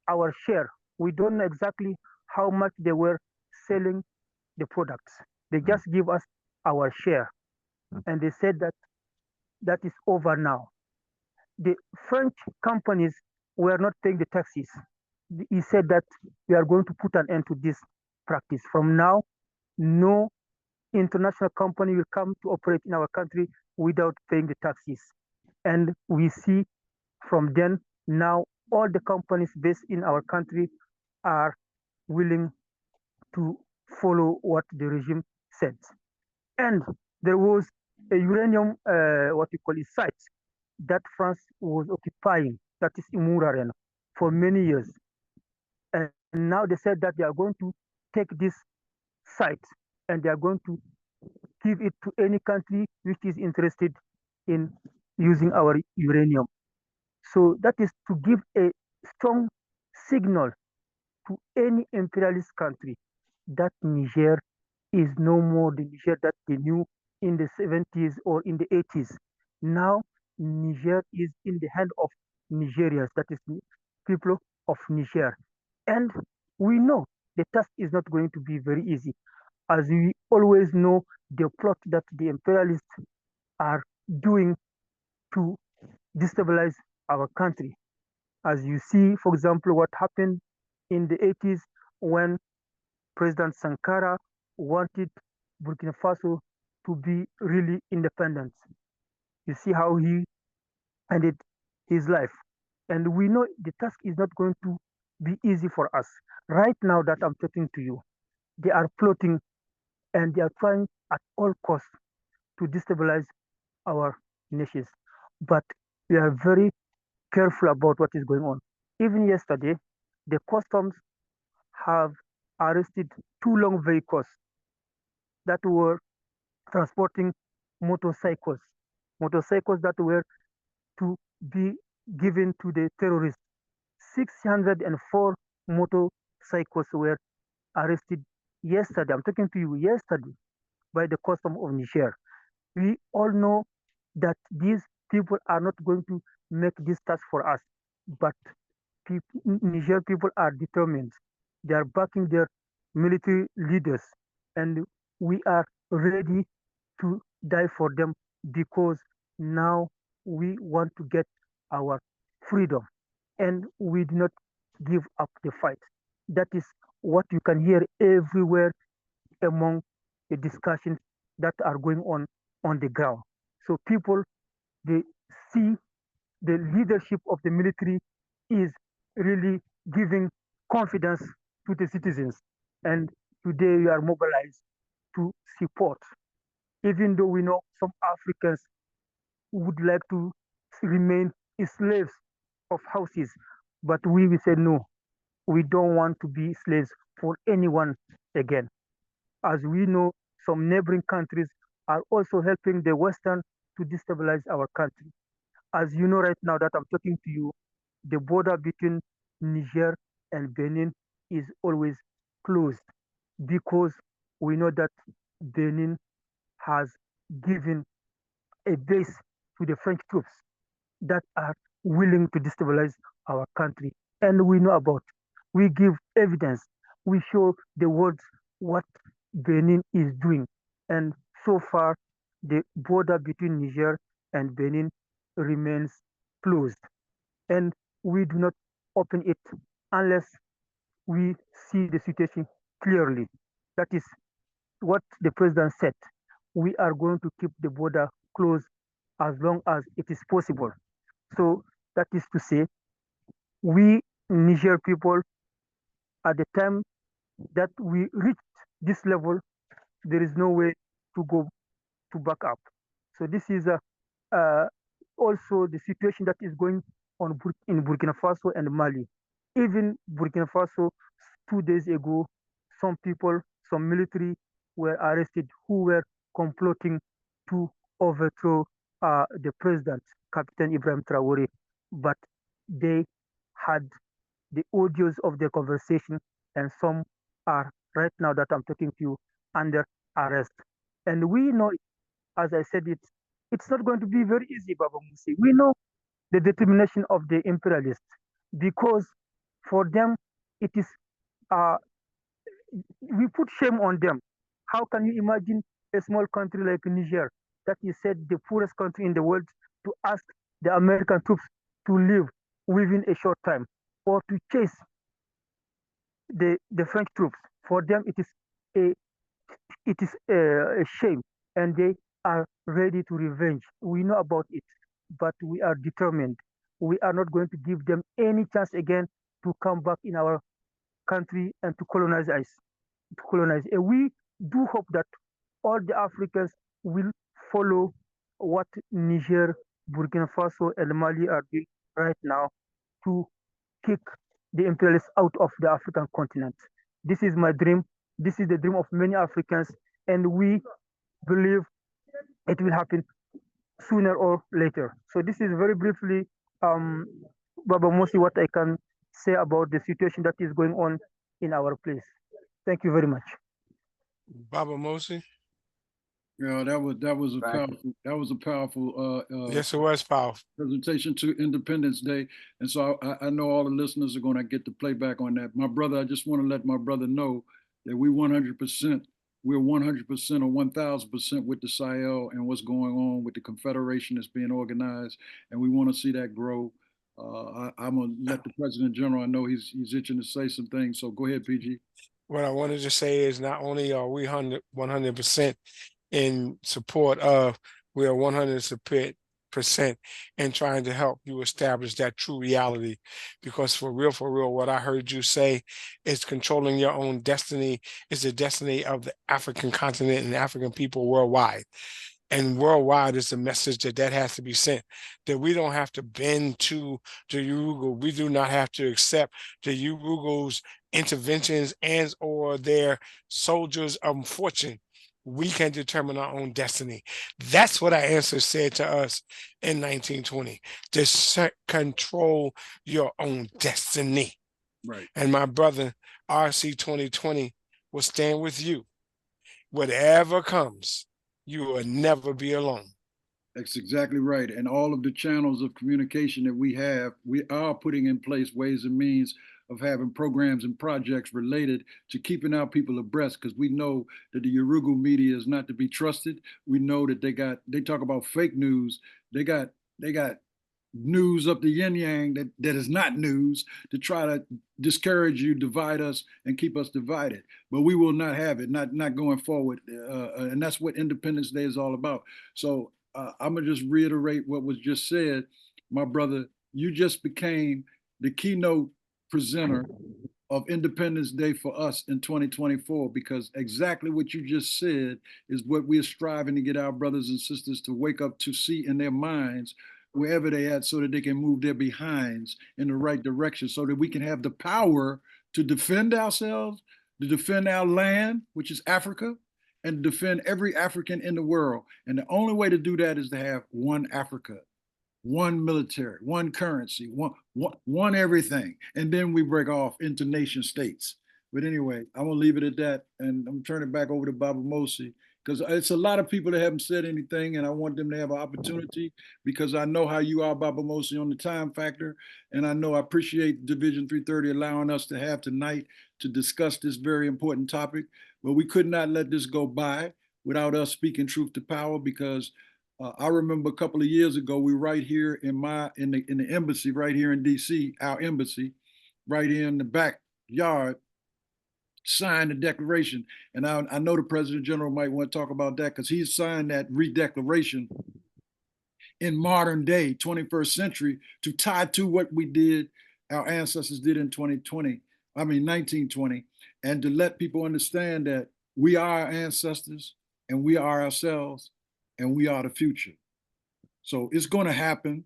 our share. We don't know exactly how much they were selling the products. They just give us our share. And they said that that is over now. The French companies were not paying the taxes. He said that we are going to put an end to this practice. From now, no international company will come to operate in our country without paying the taxes. And we see from then, now all the companies based in our country are willing to follow what the regime said. And there was a uranium, what you call it, site that France was occupying, that is Imuraren, for many years. And now they said that they are going to take this site and they are going to give it to any country which is interested in using our uranium. So that is to give a strong signal to any imperialist country that Niger is no more the Niger that they knew in the 70s or in the 80s. Now Niger is in the hand of Nigerians, that is people of Niger. And we know the task is not going to be very easy. As we always know, the plot that the imperialists are doing to destabilize our country. As you see, for example, what happened in the 80s when President Sankara wanted Burkina Faso to be really independent. You see how he ended his life. And we know the task is not going to be easy for us. Right now that I'm talking to you, they are plotting and they are trying at all costs to destabilize our nations. But we are very careful about what is going on. Even yesterday, the customs have arrested 2 long vehicles that were transporting motorcycles that were to be given to the terrorists. 604 motorcycles were arrested yesterday. I'm talking to you yesterday by the custom of Niger. We all know that these people are not going to make this task for us, but Niger people are determined. They are backing their military leaders, and we are ready to die for them because now we want to get our freedom. and we do not give up the fight. That is what you can hear everywhere among the discussions that are going on the ground. So people, they see the leadership of the military is really giving confidence to the citizens. And today we are mobilized to support, even though we know some Africans would like to remain slaves of houses. But we say no, we don't want to be slaves for anyone again. As we know, some neighboring countries are also helping the Western to destabilize our country. As you know, right now that I'm talking to you, the border between Niger and Benin is always closed because we know that Benin has given a base to the French troops that are willing to destabilize our country. And we know about, we give evidence, we show the world what Benin is doing. And so far, the border between Niger and Benin remains closed. And we do not open it unless we see the situation clearly. That is what the president said. We are going to keep the border closed as long as it is possible. So that is to say, we Niger people, at the time that we reached this level, there is no way to go to back up. So this is also the situation that is going on in Burkina Faso and Mali. Even Burkina Faso, 2 days ago, some people, some military were arrested who were comploting to overthrow the president, Captain Ibrahim Traore, but they had the audios of their conversation, and some are right now that I'm talking to you under arrest. And we know, as I said, it's not going to be very easy, Baba Musi. We know the determination of the imperialists because for them it is we put shame on them. How can you imagine a small country like Niger, that is said the poorest country in the world, to ask the American troops to leave within a short time or to chase the French troops? For them, it is a shame, and they are ready to revenge. We know about it, but we are determined. We are not going to give them any chance again to come back in our country and to colonize us. To colonize. And we do hope that all the Africans will follow what Niger, Burkina Faso, and Mali are doing right now to kick the imperialists out of the African continent. This is my dream. This is the dream of many Africans, and we believe it will happen sooner or later. So this is very briefly, Baba Mosi, what I can say about the situation that is going on in our place. Thank you very much. Baba Mosi. Yeah, that was a powerful Yes, it was powerful presentation to Independence Day, and so I know all the listeners are going to get the playback on that. My brother, I just want to let my brother know that we're 100% or 1,000% with the SAHEL and what's going on with the Confederation that's being organized, and we want to see that grow. I'm gonna let the President General, I know he's itching to say some things, so go ahead, PG. What I wanted to say is not only are we 100% in support of, we are 100% in trying to help you establish that true reality. Because for real, what I heard you say is controlling your own destiny is the destiny of the African continent and African people worldwide. And worldwide is the message that has to be sent, that we don't have to bend to the Urugu. We do not have to accept the Urugu's interventions and or their soldiers of fortune. We can determine our own destiny. That's what our ancestors said to us in 1920. Just control your own destiny. Right. And my brother, RC2020, will stand with you. Whatever comes, you will never be alone. That's exactly right. And all of the channels of communication that we have, we are putting in place ways and means of having programs and projects related to keeping our people abreast, because we know that the Urugu media is not to be trusted. We know that they talk about fake news. They got news up the yin yang that is not news to try to discourage you, divide us, and keep us divided. But we will not have it, not going forward. And that's what Independence Day is all about. So I'm gonna just reiterate what was just said, my brother. You just became the keynote presenter of Independence Day for us in 2024, because exactly what you just said is what we're striving to get our brothers and sisters to wake up to see in their minds wherever they at, so that they can move their behinds in the right direction, so that we can have the power to defend ourselves, to defend our land, which is Africa, and defend every African in the world. And the only way to do that is to have one Africa, one military, one currency, one everything. And then we break off into nation states. But anyway, I'm gonna leave it at that, and I'm turning it back over to Baba Mosi, because it's a lot of people that haven't said anything, and I want them to have an opportunity, because I know how you are, Baba Mosi, on the time factor, and I know I appreciate Division 330 allowing us to have tonight to discuss this very important topic. But we could not let this go by without us speaking truth to power, because I remember a couple of years ago, we right here in the embassy right here in DC, our embassy, right here in the backyard, signed the declaration. And I know the President General might want to talk about that, because he signed that re-declaration in modern day, 21st century, to tie to what we did, our ancestors did in 1920, and to let people understand that we are our ancestors, and we are ourselves, and we are the future. So it's going to happen.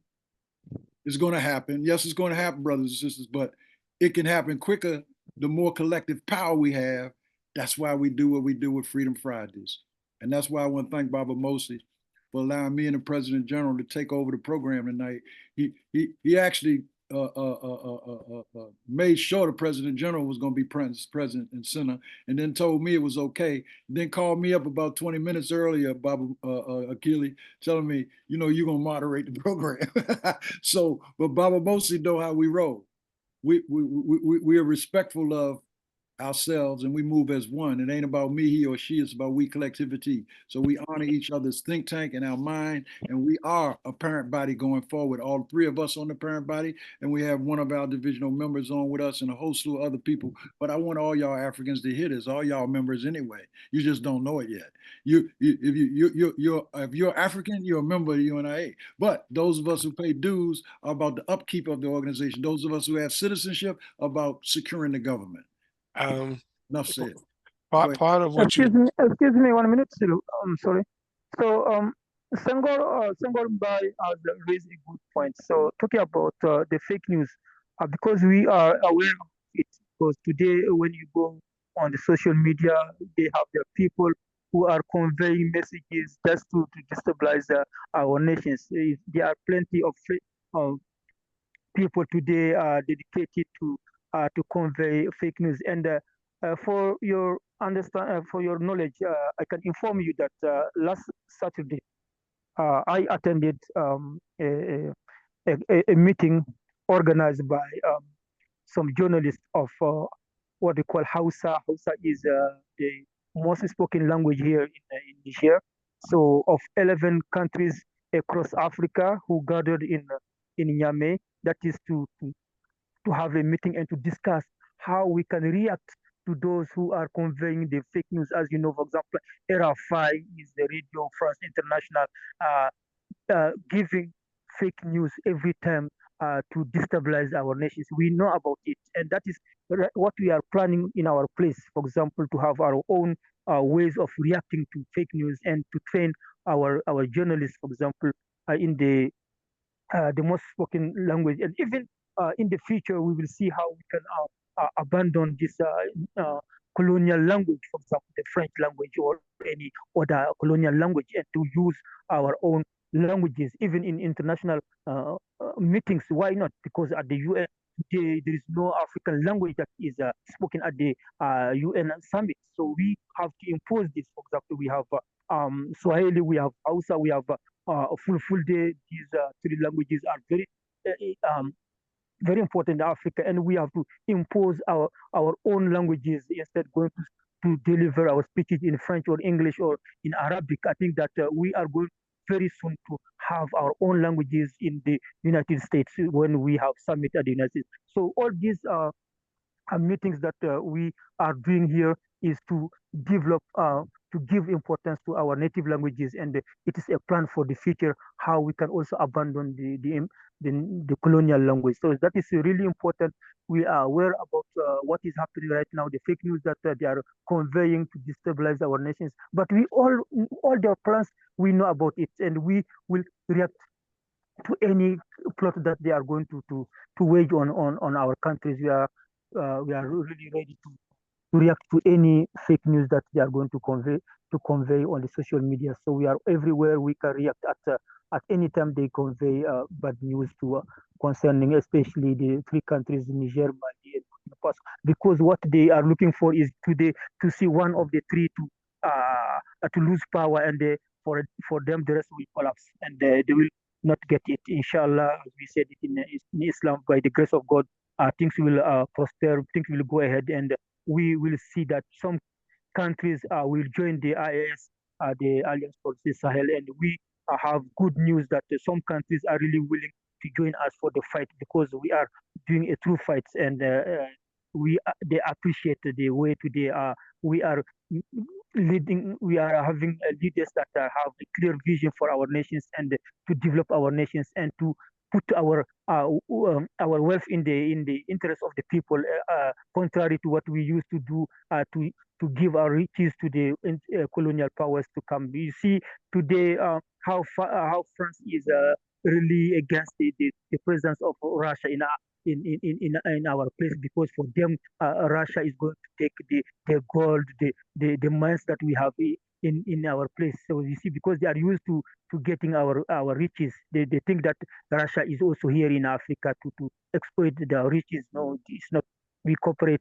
It's going to happen. Yes, it's going to happen, brothers and sisters, but it can happen quicker the more collective power we have. That's why we do what we do with Freedom Fridays. And that's why I want to thank Baba Mosi for allowing me and the President General to take over the program tonight. He actually made sure the President General was going to be president and center, and then told me it was okay. Then called me up about 20 minutes earlier, Baba Akili, telling me, you're going to moderate the program. So, but Baba Mosi know how we roll. We are respectful of ourselves, and we move as one. It ain't about me, he or she, it's about we collectivity. So we honor each other's think tank and our mind, and we are a parent body going forward. All three of us on the parent body, and we have one of our divisional members on with us and a whole slew of other people. But I want all y'all Africans to hear this, all y'all members anyway. You just don't know it yet. If you're African, you're a member of the UNIA. But those of us who pay dues are about the upkeep of the organization. Those of us who have citizenship are about securing the government. Enough said. Part of what excuse me 1 minute, Silu. Sorry. So Senghor Mbai has raised a good point. So talking about the fake news, because we are aware of it, because today when you go on the social media, they have their people who are conveying messages just to destabilize our nations. There are plenty of people today dedicated to convey fake news. And for your for your knowledge, I can inform you that last Saturday I attended a meeting organized by some journalists of what they call Hausa. Hausa is the most spoken language here in Niger. So of 11 countries across Africa who gathered in Niamey, that is to have a meeting and to discuss how we can react to those who are conveying the fake news. As you know, for example, RFI is the Radio France International, giving fake news every time to destabilize our nations. We know about it, and that is what we are planning in our place. For example, to have our own ways of reacting to fake news, and to train our journalists, for example, in the most spoken language. And even in the future, we will see how we can abandon this colonial language, for example, the French language or any other colonial language, and to use our own languages, even in international meetings. Why not? Because at the UN, there is no African language that is spoken at the UN summit. So we have to impose this. For example, we have Swahili, we have Hausa, we have Fulfulde. These three languages are very important in Africa, and we have to impose our own languages instead going to deliver our speeches in French or English or in Arabic. I think that we are going very soon to have our own languages in the United States when we have summit at the United States. So all these meetings that we are doing here is to develop, to give importance to our native languages, and it is a plan for the future how we can also abandon the colonial language. So that is really important. We are aware about what is happening right now, the fake news that they are conveying to destabilize our nations. But we all their plans, we know about it, and we will react to any plot that they are going to wage on our countries. We are really ready to react to any fake news that they are going to convey on the social media. So we are everywhere. We can react at any time they convey bad news to concerning, especially the three countries, Niger, Mali, and Burkina Faso, because what they are looking for is to see one of the three to lose power, and for them the rest will collapse, and they will not get it. Inshallah, as we said it in Islam, by the grace of God, things will prosper, things will go ahead, and we will see that some countries will join the IAS, the Alliance for the Sahel, and we have good news that some countries are really willing to join us for the fight, because we are doing a true fight, and they appreciate the way today we are leading. We are having leaders that have a clear vision for our nations, and to develop our nations, and to put our wealth in the interest of the people, contrary to what we used to do, to give our riches to the colonial powers to come. You see today how France is really against the presence of Russia in our place, because for them Russia is going to take the gold, the mines that we have in our place. So you see, because they are used to getting our riches, they think that Russia is also here in Africa to exploit the riches. No, it's not. We cooperate,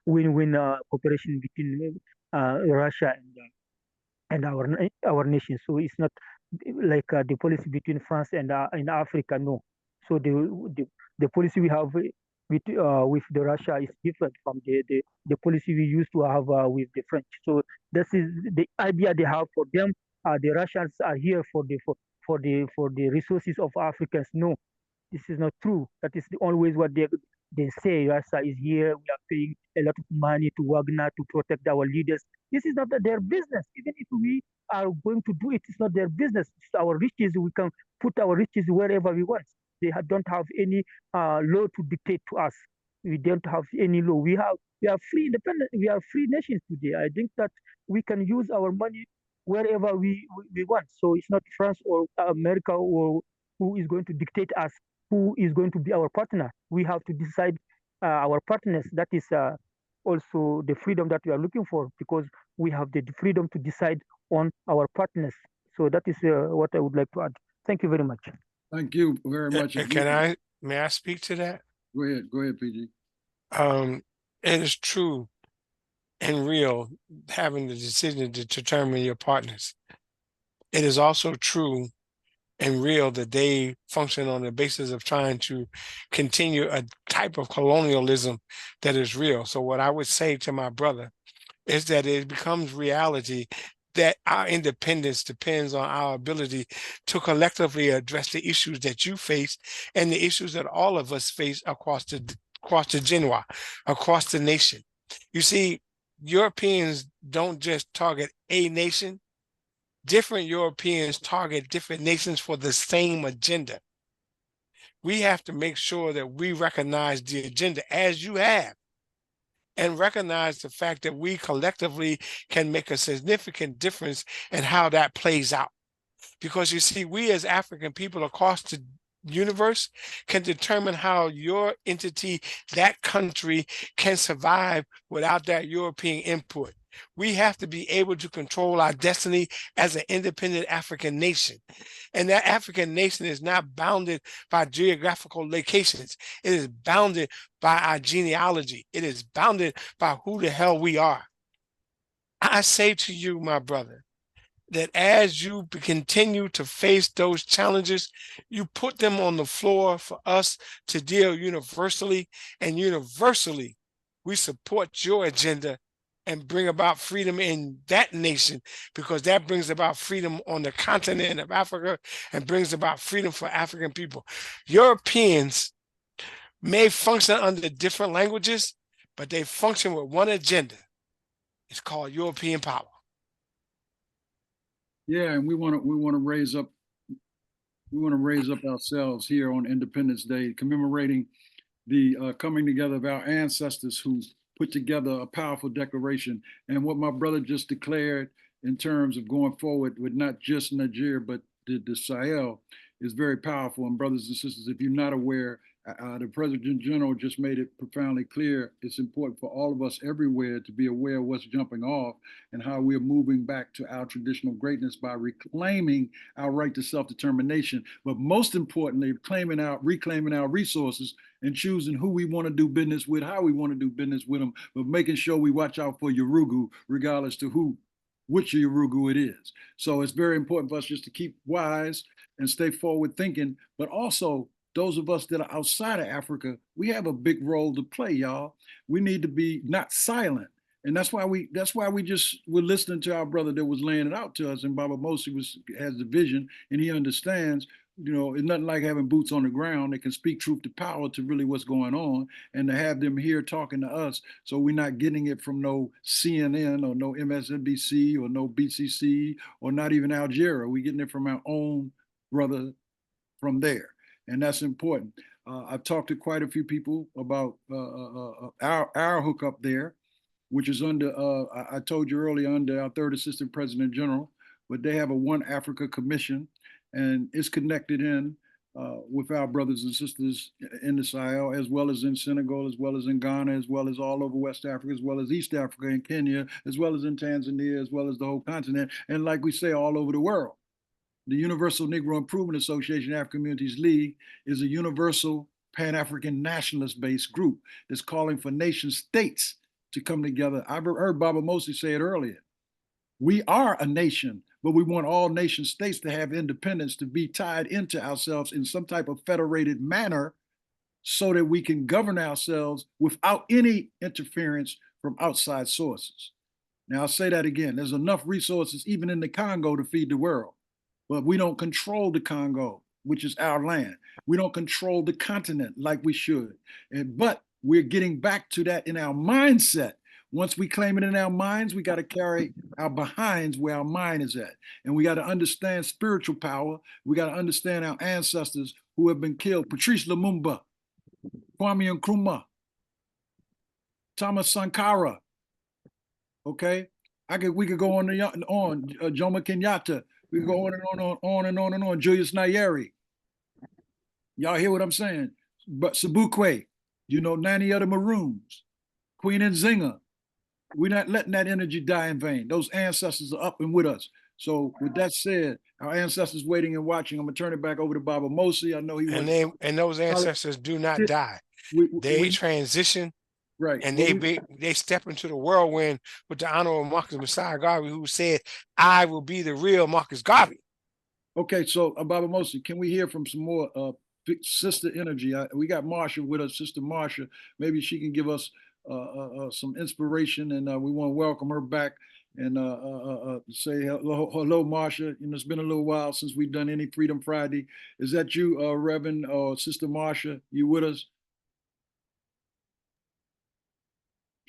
win-win cooperation between Russia and our nation. So it's not like the policy between France and in Africa. No. So the policy we have with the Russia is different from the policy we used to have with the French. So this is the idea they have for them. The Russians are here for the resources of Africans. No, this is not true. That is always what they say. Russia is here. We are paying a lot of money to Wagner to protect our leaders. This is not their business. Even if we are going to do it, it's not their business. It's our riches. We can put our riches wherever we want. They don't have any law to dictate to us. We don't have any law. We are free, independent. We are free nations today. I think that we can use our money wherever we want. So it's not France or America or who is going to dictate us, who is going to be our partner. We have to decide our partners. That is also the freedom that we are looking for, because we have the freedom to decide on our partners. So that is what I would like to add. Thank you very much. Thank you very much. May I speak to that? Go ahead, PG. It is true and real having the decision to determine your partners. It is also true and real that they function on the basis of trying to continue a type of colonialism that is real. So what I would say to my brother is that it becomes reality that our independence depends on our ability to collectively address the issues that you face and the issues that all of us face across the Genoa, across the nation. You see, Europeans don't just target a nation. Different Europeans target different nations for the same agenda. We have to make sure that we recognize the agenda as you have, and recognize the fact that we collectively can make a significant difference in how that plays out. Because you see, we as African people across the universe can determine how your entity, that country, can survive without that European input. We have to be able to control our destiny as an independent African nation. And that African nation is not bounded by geographical locations. It is bounded by our genealogy. It is bounded by who the hell we are. I say to you, my brother, that as you continue to face those challenges, you put them on the floor for us to deal universally, and universally we support your agenda and bring about freedom in that nation, because that brings about freedom on the continent of Africa and brings about freedom for African people. Europeans may function under different languages, but they function with one agenda. It's called European power. Yeah, and we want to raise up ourselves here on Independence Day, commemorating the coming together of our ancestors who put together a powerful declaration. And what my brother just declared in terms of going forward with not just Nigeria, but the Sahel is very powerful. And brothers and sisters, if you're not aware, the President General just made it profoundly clear. It's important for all of us everywhere to be aware of what's jumping off and how we're moving back to our traditional greatness by reclaiming our right to self-determination. But most importantly, reclaiming our resources and choosing who we want to do business with, how we want to do business with them, but making sure we watch out for Yurugu, regardless to which Yurugu it is. So it's very important for us just to keep wise and stay forward thinking, but also those of us that are outside of Africa, we have a big role to play, y'all. We need to be not silent. And that's why we're listening to our brother that was laying it out to us. And Baba Mosi has the vision and he understands, it's nothing like having boots on the ground that can speak truth to power to really what's going on, and to have them here talking to us. So we're not getting it from no CNN or no MSNBC or no BCC or not even Al Jazeera. We're getting it from our own brother from there. And that's important. I've talked to quite a few people about our hookup there, which is under, I told you earlier, under our third assistant president general, but they have a One Africa Commission, and it's connected in with our brothers and sisters in the Sahel, as well as in Senegal, as well as in Ghana, as well as all over West Africa, as well as East Africa and Kenya, as well as in Tanzania, as well as the whole continent, and like we say, all over the world. The Universal Negro Improvement Association African Communities League is a universal Pan-African nationalist-based group that's calling for nation states to come together. I've heard Baba Mosi say it earlier. We are a nation, but we want all nation states to have independence, to be tied into ourselves in some type of federated manner so that we can govern ourselves without any interference from outside sources. Now, I'll say that again. There's enough resources even in the Congo to feed the world. But we don't control the Congo, which is our land. We don't control the continent like we should. But we're getting back to that in our mindset. Once we claim it in our minds, we got to carry our behinds where our mind is at. And we got to understand spiritual power. We got to understand our ancestors who have been killed. Patrice Lumumba, Kwame Nkrumah, Thomas Sankara. Okay? We could go on Jomo Kenyatta. We can go on and on. Julius Nyerere. Y'all hear what I'm saying? But Sobukwe, Nanny of the Maroons, Queen Nzinga. We're not letting that energy die in vain. Those ancestors are up and with us. So with that said, our ancestors waiting and watching. I'm gonna turn it back over to Baba Mosi. I know and those ancestors do not die. They transition. Right. And they step into the whirlwind with the Honorable Marcus Messiah Garvey, who said, I will be the real Marcus Garvey. Okay, so Baba Mosi, can we hear from some more sister energy? We got Marsha with us, Sister Marsha. Maybe she can give us some inspiration, and we want to welcome her back and say hello, Marsha. It's been a little while since we've done any Freedom Friday. Is that you, Reverend or Sister Marsha? You with us?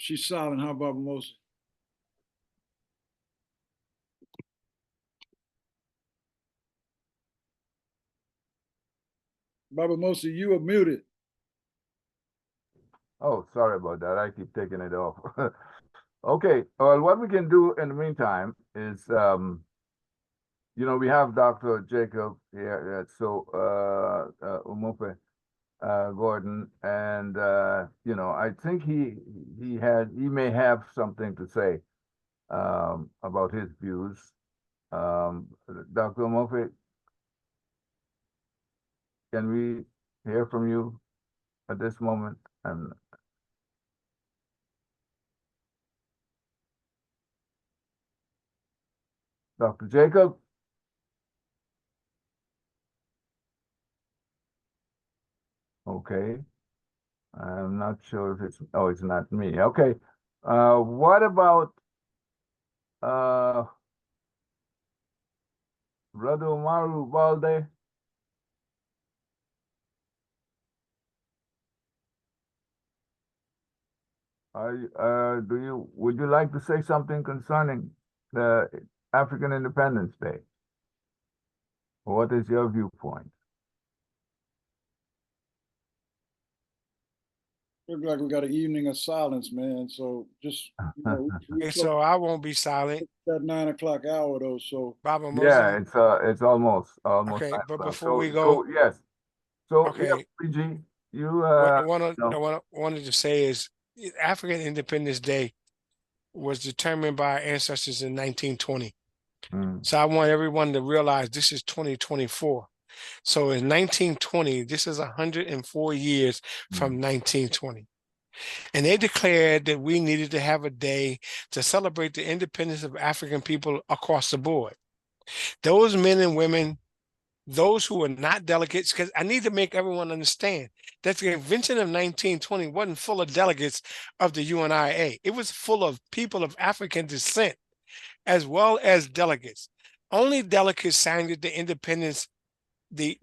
She's silent, huh, Baba Mosi? Baba Mosi, you are muted. Oh, sorry about that. I keep taking it off. Okay, well, what we can do in the meantime is, we have Dr. Jacob here, Umupe Gordon, and I think he may have something to say about his views. Dr. Umupe, can we hear from you at this moment? And Dr. Jacob? Okay. I'm not sure if it's not me. Okay. What about Brother Umaru Balde? Would you like to say something concerning the African Independence Day? What is your viewpoint? Look like we got an evening of silence, man. So just, you know, Okay, so I won't be silent. that 9 o'clock hour though. So Baba Yeah, Mosey. it's almost Okay, 9 but o'clock. before we go, Yes. So yeah, okay, PG, you what I no. wanted to say is African Independence Day was determined by our ancestors in 1920. Mm, So I want everyone to realize this is 2024. So in 1920, this is 104 years from 1920. And they declared that we needed to have a day to celebrate the independence of African people across the board. Those men and women, those who are not delegates, because I need to make everyone understand that the convention of 1920 wasn't full of delegates of the UNIA. It was full of people of African descent, as well as delegates. Only delegates signed the independence, the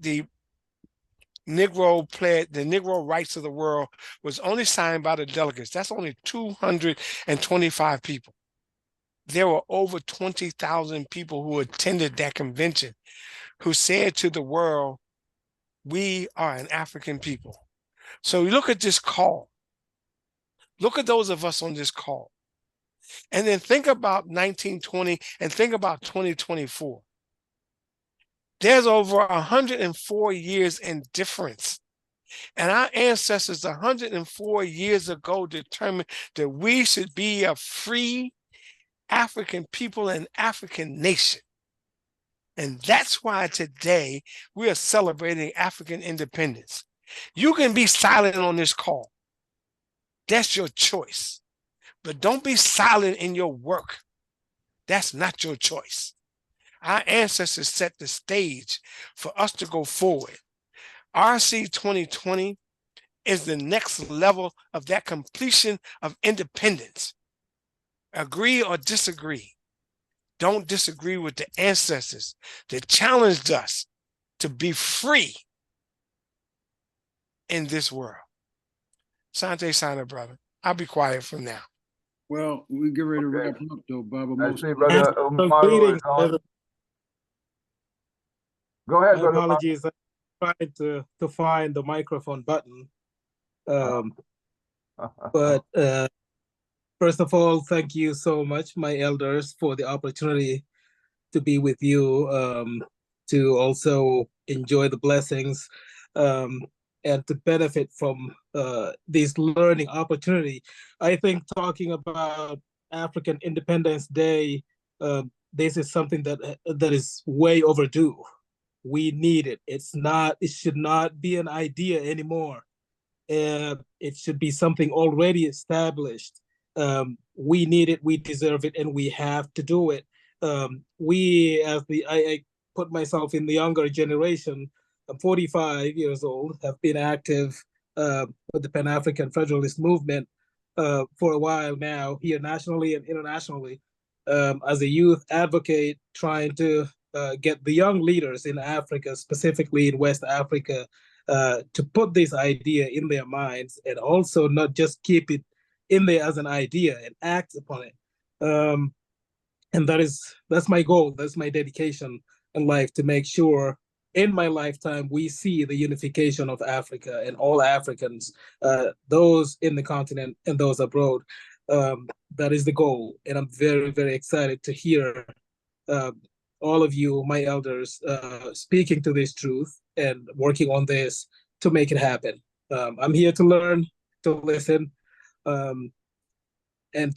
Negro rights of the world was only signed by the delegates. That's only 225 people. There were over 20,000 people who attended that convention who said to the world, we are an African people. So look at this call. Look at those of us on this call. And then think about 1920 and think about 2024. There's over 104 years in difference. And our ancestors 104 years ago determined that we should be a free African people and African nation. And that's why today we are celebrating African independence. You can be silent on this call. That's your choice. But don't be silent in your work. That's not your choice. Our ancestors set the stage for us to go forward. RC2020 is the next level of that completion of independence. Agree or disagree. Don't disagree with the ancestors that challenged us to be free in this world. Sante Sana, brother. I'll be quiet from now. well, we get ready to Okay. wrap up though, Baba. I Most see Brother Umaru is on. Go ahead, My Brother Umaru. apologies. I'm trying to find the microphone button. But first of all, thank you so much, my elders, for the opportunity to be with you, to also enjoy the blessings, and to benefit from this learning opportunity. I think talking about African Independence Day, this is something that is way overdue. We need it. It should not be an idea anymore. It should be something already established. We need it, we deserve it, and we have to do it. I put myself in the younger generation. I'm 45 years old, have been active with the Pan-African Federalist Movement for a while now, here nationally and internationally, as a youth advocate, trying to get the young leaders in Africa, specifically in West Africa, to put this idea in their minds, and also not just keep it in there as an idea and act upon it. And that's my goal. That's my dedication in life, to make sure in my lifetime we see the unification of Africa and all Africans, those in the continent and those abroad. That is the goal, and I'm very, very excited to hear all of you, my elders, speaking to this truth and working on this to make it happen. I'm here to learn, to listen, and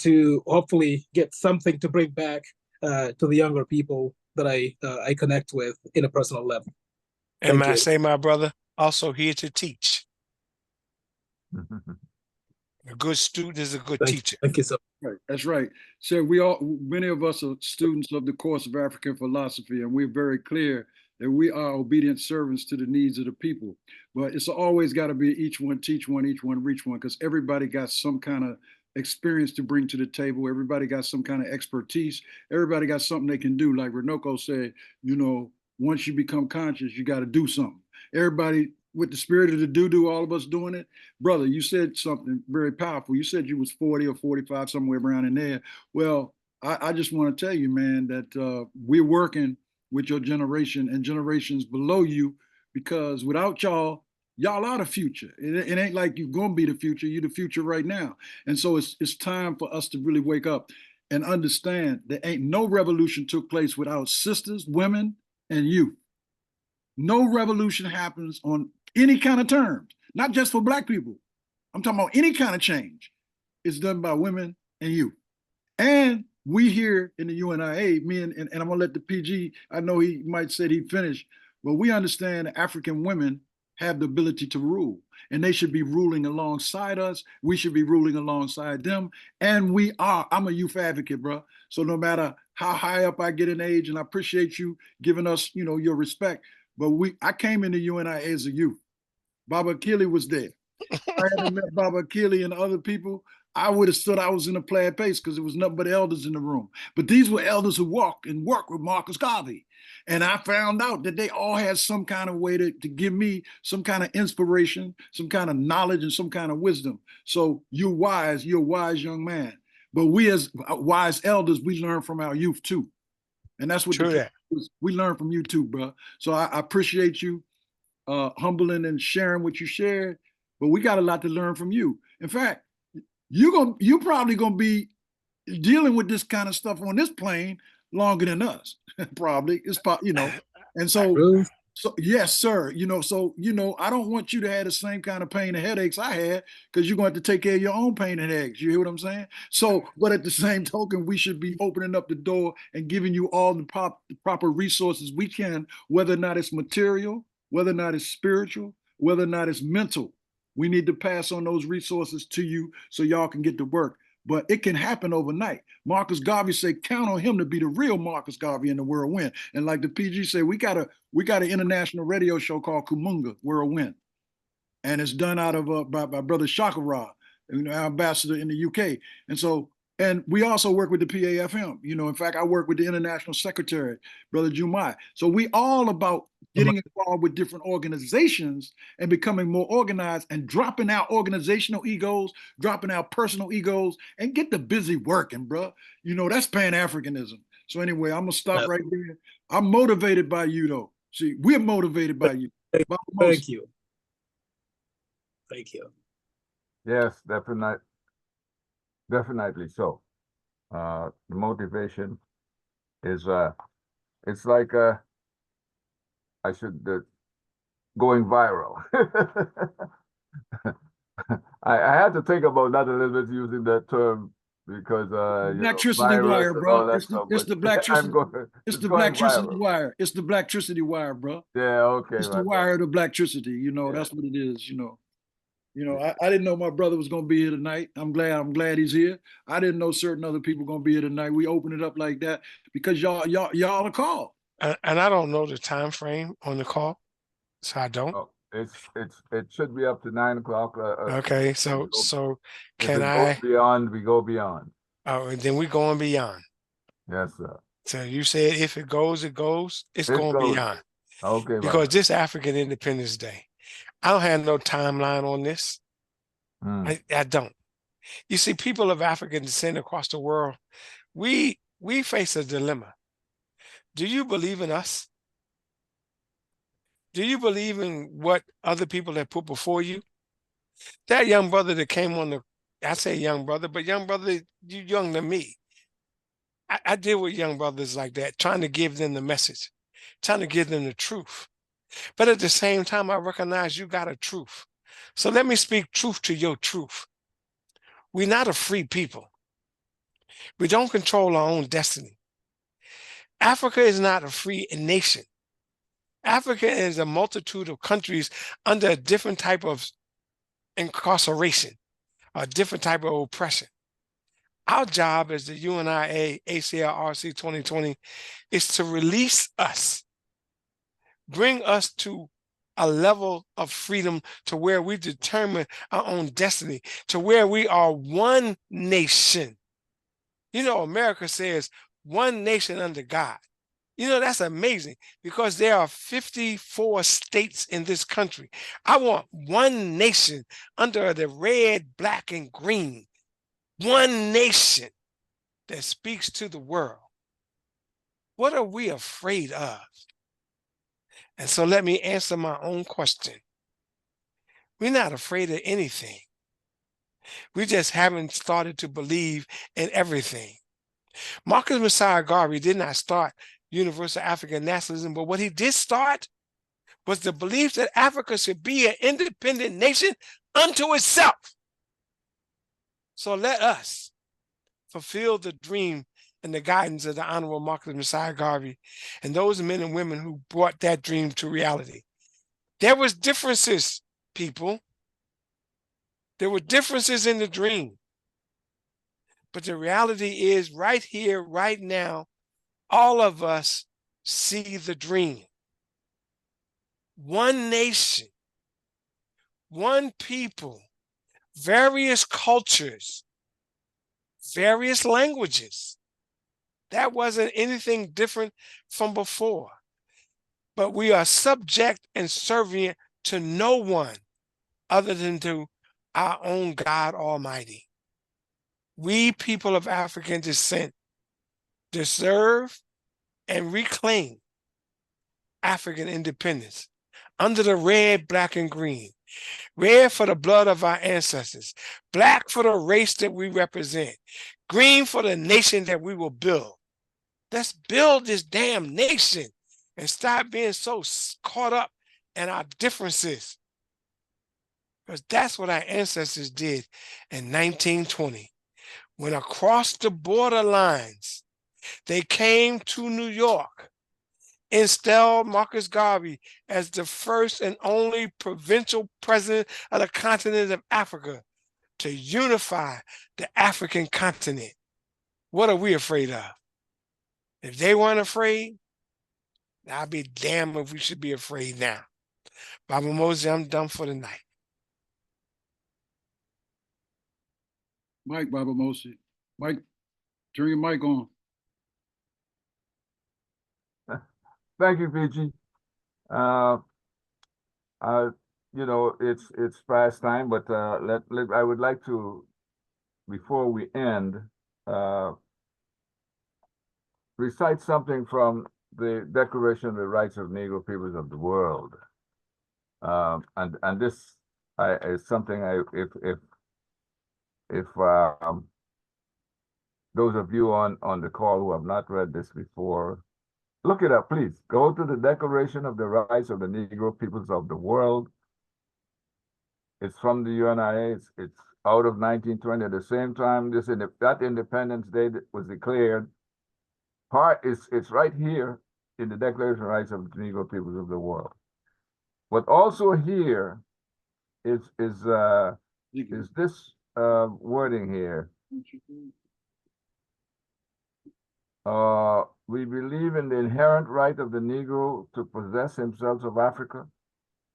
to hopefully get something to bring back to the younger people that I connect with in a personal level. And I say, my brother, also here to teach. A good student is a good teacher. Thank you so much. Right, that's right. So many of us are students of the course of African philosophy, and we're very clear that we are obedient servants to the needs of the people. But it's always got to be each one teach one, each one reach one, because everybody got some kind of experience to bring to the table. Everybody got some kind of expertise. Everybody got something they can do. Like Renoko said, you know, once you become conscious, you got to do something. Everybody with the spirit of the do, all of us doing it. Brother, you said something very powerful. You said you was 40 or 45, somewhere around in there. Well, I just want to tell you, man, that we're working with your generation and generations below you, because without y'all are the future. It ain't like you're going to be the future. You're the future right now. And so it's time for us to really wake up and understand that ain't no revolution took place without sisters, women, and youth. No revolution happens on any kind of terms, not just for Black people. I'm talking about any kind of change. It's done by women and youth. And we here in the UNIA, me and I'm gonna let the PG, I know he might say he finished, but we understand African women have the ability to rule, and they should be ruling alongside us. We should be ruling alongside them, and we are. I'm a youth advocate, bro. So no matter how high up I get in age, and I appreciate you giving us, you know, your respect, but I came into UNIA as a youth. Baba Akili was there. If I hadn't met Baba Akili and other people, I would have stood, I was in a player pace because there was nothing but elders in the room. But these were elders who walk and work with Marcus Garvey. And I found out that they all had some kind of way to give me some kind of inspiration, some kind of knowledge, and some kind of wisdom. So you're a wise young man. But we as wise elders, we learn from our youth too. And that's what we learn from you too, bro. So I appreciate you humbling and sharing what you shared, but we got a lot to learn from you. In fact, you're probably gonna be dealing with this kind of stuff on this plane longer than us. Probably, you know. And so yes, sir. You know, so you know, I don't want you to have the same kind of pain and headaches I had, because you're going to have to take care of your own pain and headaches. You hear what I'm saying? So, but at the same token, we should be opening up the door and giving you all the proper resources we can, whether or not it's material, whether or not it's spiritual, whether or not it's mental. We need to pass on those resources to you so y'all can get to work. But it can happen overnight. Marcus Garvey said, count on him to be the real Marcus Garvey in the whirlwind. And like the PG said, we got an international radio show called Kumunga, Whirlwind. And it's done out of by Brother Shakara, you know, our ambassador in the UK. And so, and we also work with the PAFM. You know, in fact, I work with the International Secretary, Brother Jumai. So we all about getting involved with different organizations and becoming more organized and dropping our organizational egos, dropping our personal egos, and get the busy working, bro. You know, that's Pan-Africanism. So anyway, I'm gonna stop right there. I'm motivated by you, though. See, we're motivated by you. Thank you. Thank you. Yes, definitely so. The motivation is it's like going viral. I had to think about that a little bit, using that term, because Blacktricity wire, bro. It's the Blacktricity. It's the Blacktricity wire. It's the Blacktricity wire, bro. Yeah, okay. It's the wire of the Blacktricity. You know, that's what it is. You know, I didn't know my brother was gonna be here tonight. I'm glad he's here. I didn't know certain other people gonna be here tonight. We opened it up like that because y'all the call. And I don't know the time frame on the call, so I don't. Oh, it should be up to 9 o'clock. Okay, so can I go beyond? We go beyond. Oh, and then we're going beyond. Yes, sir. So you said if it goes, it goes. It's going beyond. Okay. Because this African Independence Day, I don't have no timeline on this. I don't. You see, people of African descent across the world, we face a dilemma. Do you believe in us? Do you believe in what other people have put before you? That young brother that came on I say young brother, but young brother, you younger than me. I deal with young brothers like that, trying to give them the message, trying to give them the truth. But at the same time, I recognize you got a truth. So let me speak truth to your truth. We're not a free people. We don't control our own destiny. Africa is not a free nation. Africa is a multitude of countries under a different type of incarceration, a different type of oppression. Our job as the UNIA-ACL RC2020 is to release us, bring us to a level of freedom to where we determine our own destiny, to where we are one nation. You know, America says one nation under God. You know, that's amazing because there are 54 states in this country. I want one nation under the red, black, and green. One nation that speaks to the world. What are we afraid of? And so let me answer my own question. We're not afraid of anything. We just haven't started to believe in everything. Marcus Messiah Garvey did not start universal African nationalism, but what he did start was the belief that Africa should be an independent nation unto itself. So let us fulfill the dream and the guidance of the Honorable Marcus Messiah Garvey and those men and women who brought that dream to reality. There was differences, people. There were differences in the dream. But the reality is right here, right now, all of us see the dream. One nation, one people, various cultures, various languages. That wasn't anything different from before. But we are subject and servient to no one other than to our own God Almighty. We people of African descent deserve and reclaim African independence under the red, black, and green. Red for the blood of our ancestors, black for the race that we represent, green for the nation that we will build. Let's build this damn nation and stop being so caught up in our differences. Because that's what our ancestors did in 1920. When across the border lines, they came to New York, installed Marcus Garvey as the first and only provincial president of the continent of Africa to unify the African continent. What are we afraid of? If they weren't afraid, I'll be damned if we should be afraid now. Baba Mosey, I'm done for the night. Mike, Baba Mosey. Mike, turn your mic on. Thank you, Fiji. You know, it's past time, but I would like to, before we end, recite something from the Declaration of the Rights of Negro Peoples of the World. And this is something if those of you on the call who have not read this before, look it up, please. Go to the Declaration of the Rights of the Negro Peoples of the World. It's from the UNIA. It's out of 1920. At the same time, that Independence Day was declared. It's right here in the Declaration of the Rights of the Negro Peoples of the World. But also here is this wording here. We believe in the inherent right of the Negro to possess himself of Africa,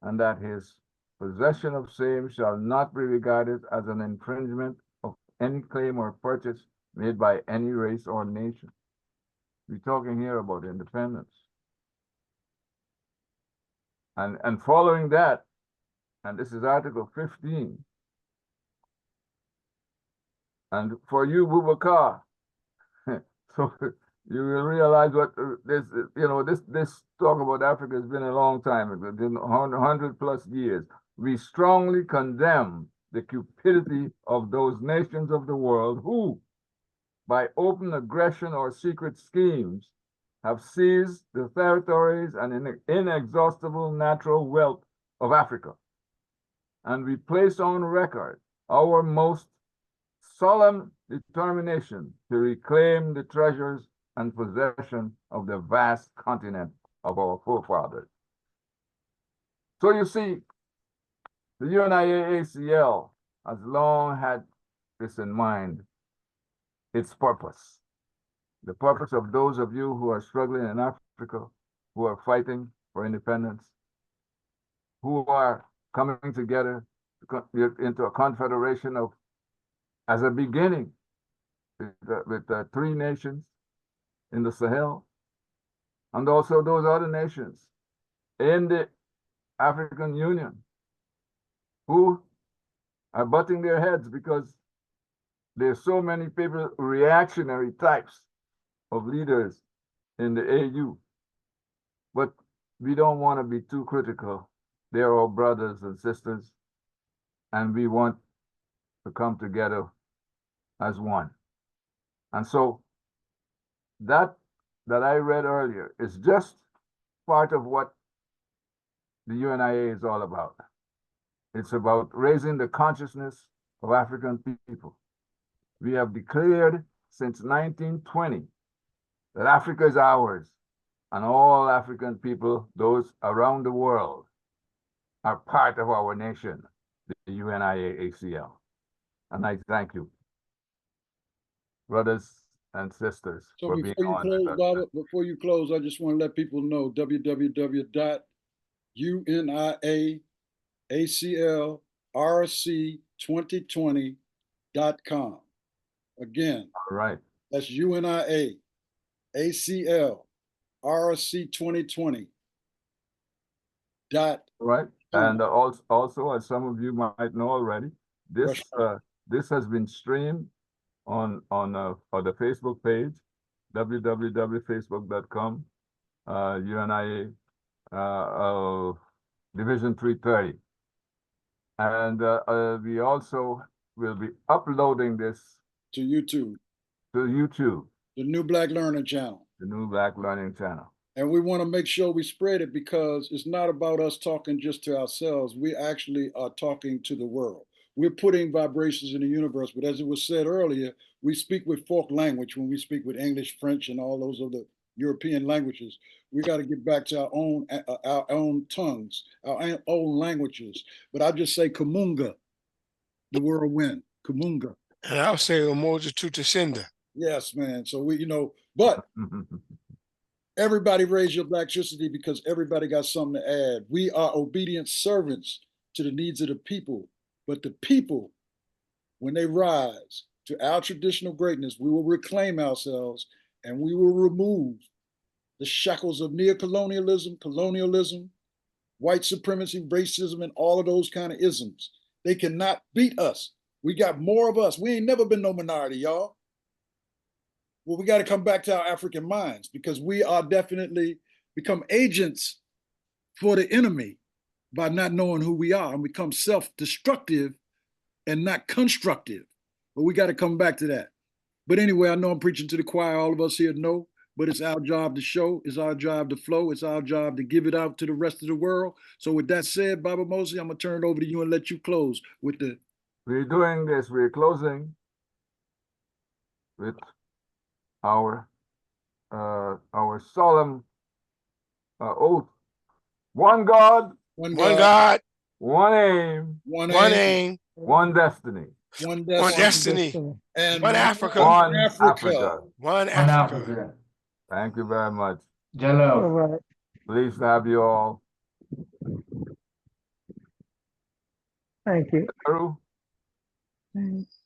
and that his possession of same shall not be regarded as an infringement of any claim or purchase made by any race or nation. We're talking here about independence. And following that, and this is Article 15, and for you, Boubacar, so you will realize what this talk about Africa has been a long time, it's been 100+ years. We strongly condemn the cupidity of those nations of the world who, by open aggression or secret schemes, have seized the territories and inexhaustible natural wealth of Africa. And we place on record our most solemn determination to reclaim the treasures and possession of the vast continent of our forefathers. So you see, the UNIA-ACL has long had this in mind, its purpose. The purpose of those of you who are struggling in Africa, who are fighting for independence, who are coming together into a confederation of, as a beginning, with the 3 nations in the Sahel, and also those other nations in the African Union who are butting their heads because there's so many people, reactionary types of leaders in the AU. But we don't want to be too critical. They're all brothers and sisters, and we want to come together as one. And so that I read earlier is just part of what the UNIA is all about. It's about raising the consciousness of African people. We have declared since 1920 that Africa is ours, and all African people, those around the world, are part of our nation, the UNIA-ACL. And I thank you, brothers and sisters, So for before being you on close, with us. Baba, before you close, I just want to let people know www.UNIA-ACL-RC2020.com. Again, All right. that's UNIA-ACL-RC2020. All right. And also, as some of you might know already, this this has been streamed on the Facebook page, www.facebook.com, UNIA Division 330. And we also will be uploading this to YouTube. The New Black Learning Channel. The New Black Learning Channel. And we want to make sure we spread it because it's not about us talking just to ourselves. We actually are talking to the world. We're putting vibrations in the universe, but as it was said earlier, we speak with folk language when we speak with English, French, and all those other European languages. We got to get back to our own tongues, our own languages. But I just say Kamunga, the whirlwind, Kamunga. And I'll say Umoja Tutashinda. Yes, man. So we, but everybody raise your electricity because everybody got something to add. We are obedient servants to the needs of the people. But the people, when they rise to our traditional greatness, we will reclaim ourselves and we will remove the shackles of neocolonialism, colonialism, white supremacy, racism, and all of those kind of isms. They cannot beat us. We got more of us. We ain't never been no minority, y'all. Well, we got to come back to our African minds because we are definitely become agents for the enemy by not knowing who we are and become self-destructive and not constructive. But we got to come back to that. But anyway, I know I'm preaching to the choir. All of us here know, but it's our job to show. It's our job to flow. It's our job to give it out to the rest of the world. So with that said, Baba Mosley, I'm going to turn it over to you and let you close with the... We're doing this. We're closing with our solemn oath. One God. One God. One aim. One aim. One destiny. One destiny. And one Africa. One Africa. One Africa. Thank you very much. Right. Pleased to have you all. Thank you. Drew? Thanks.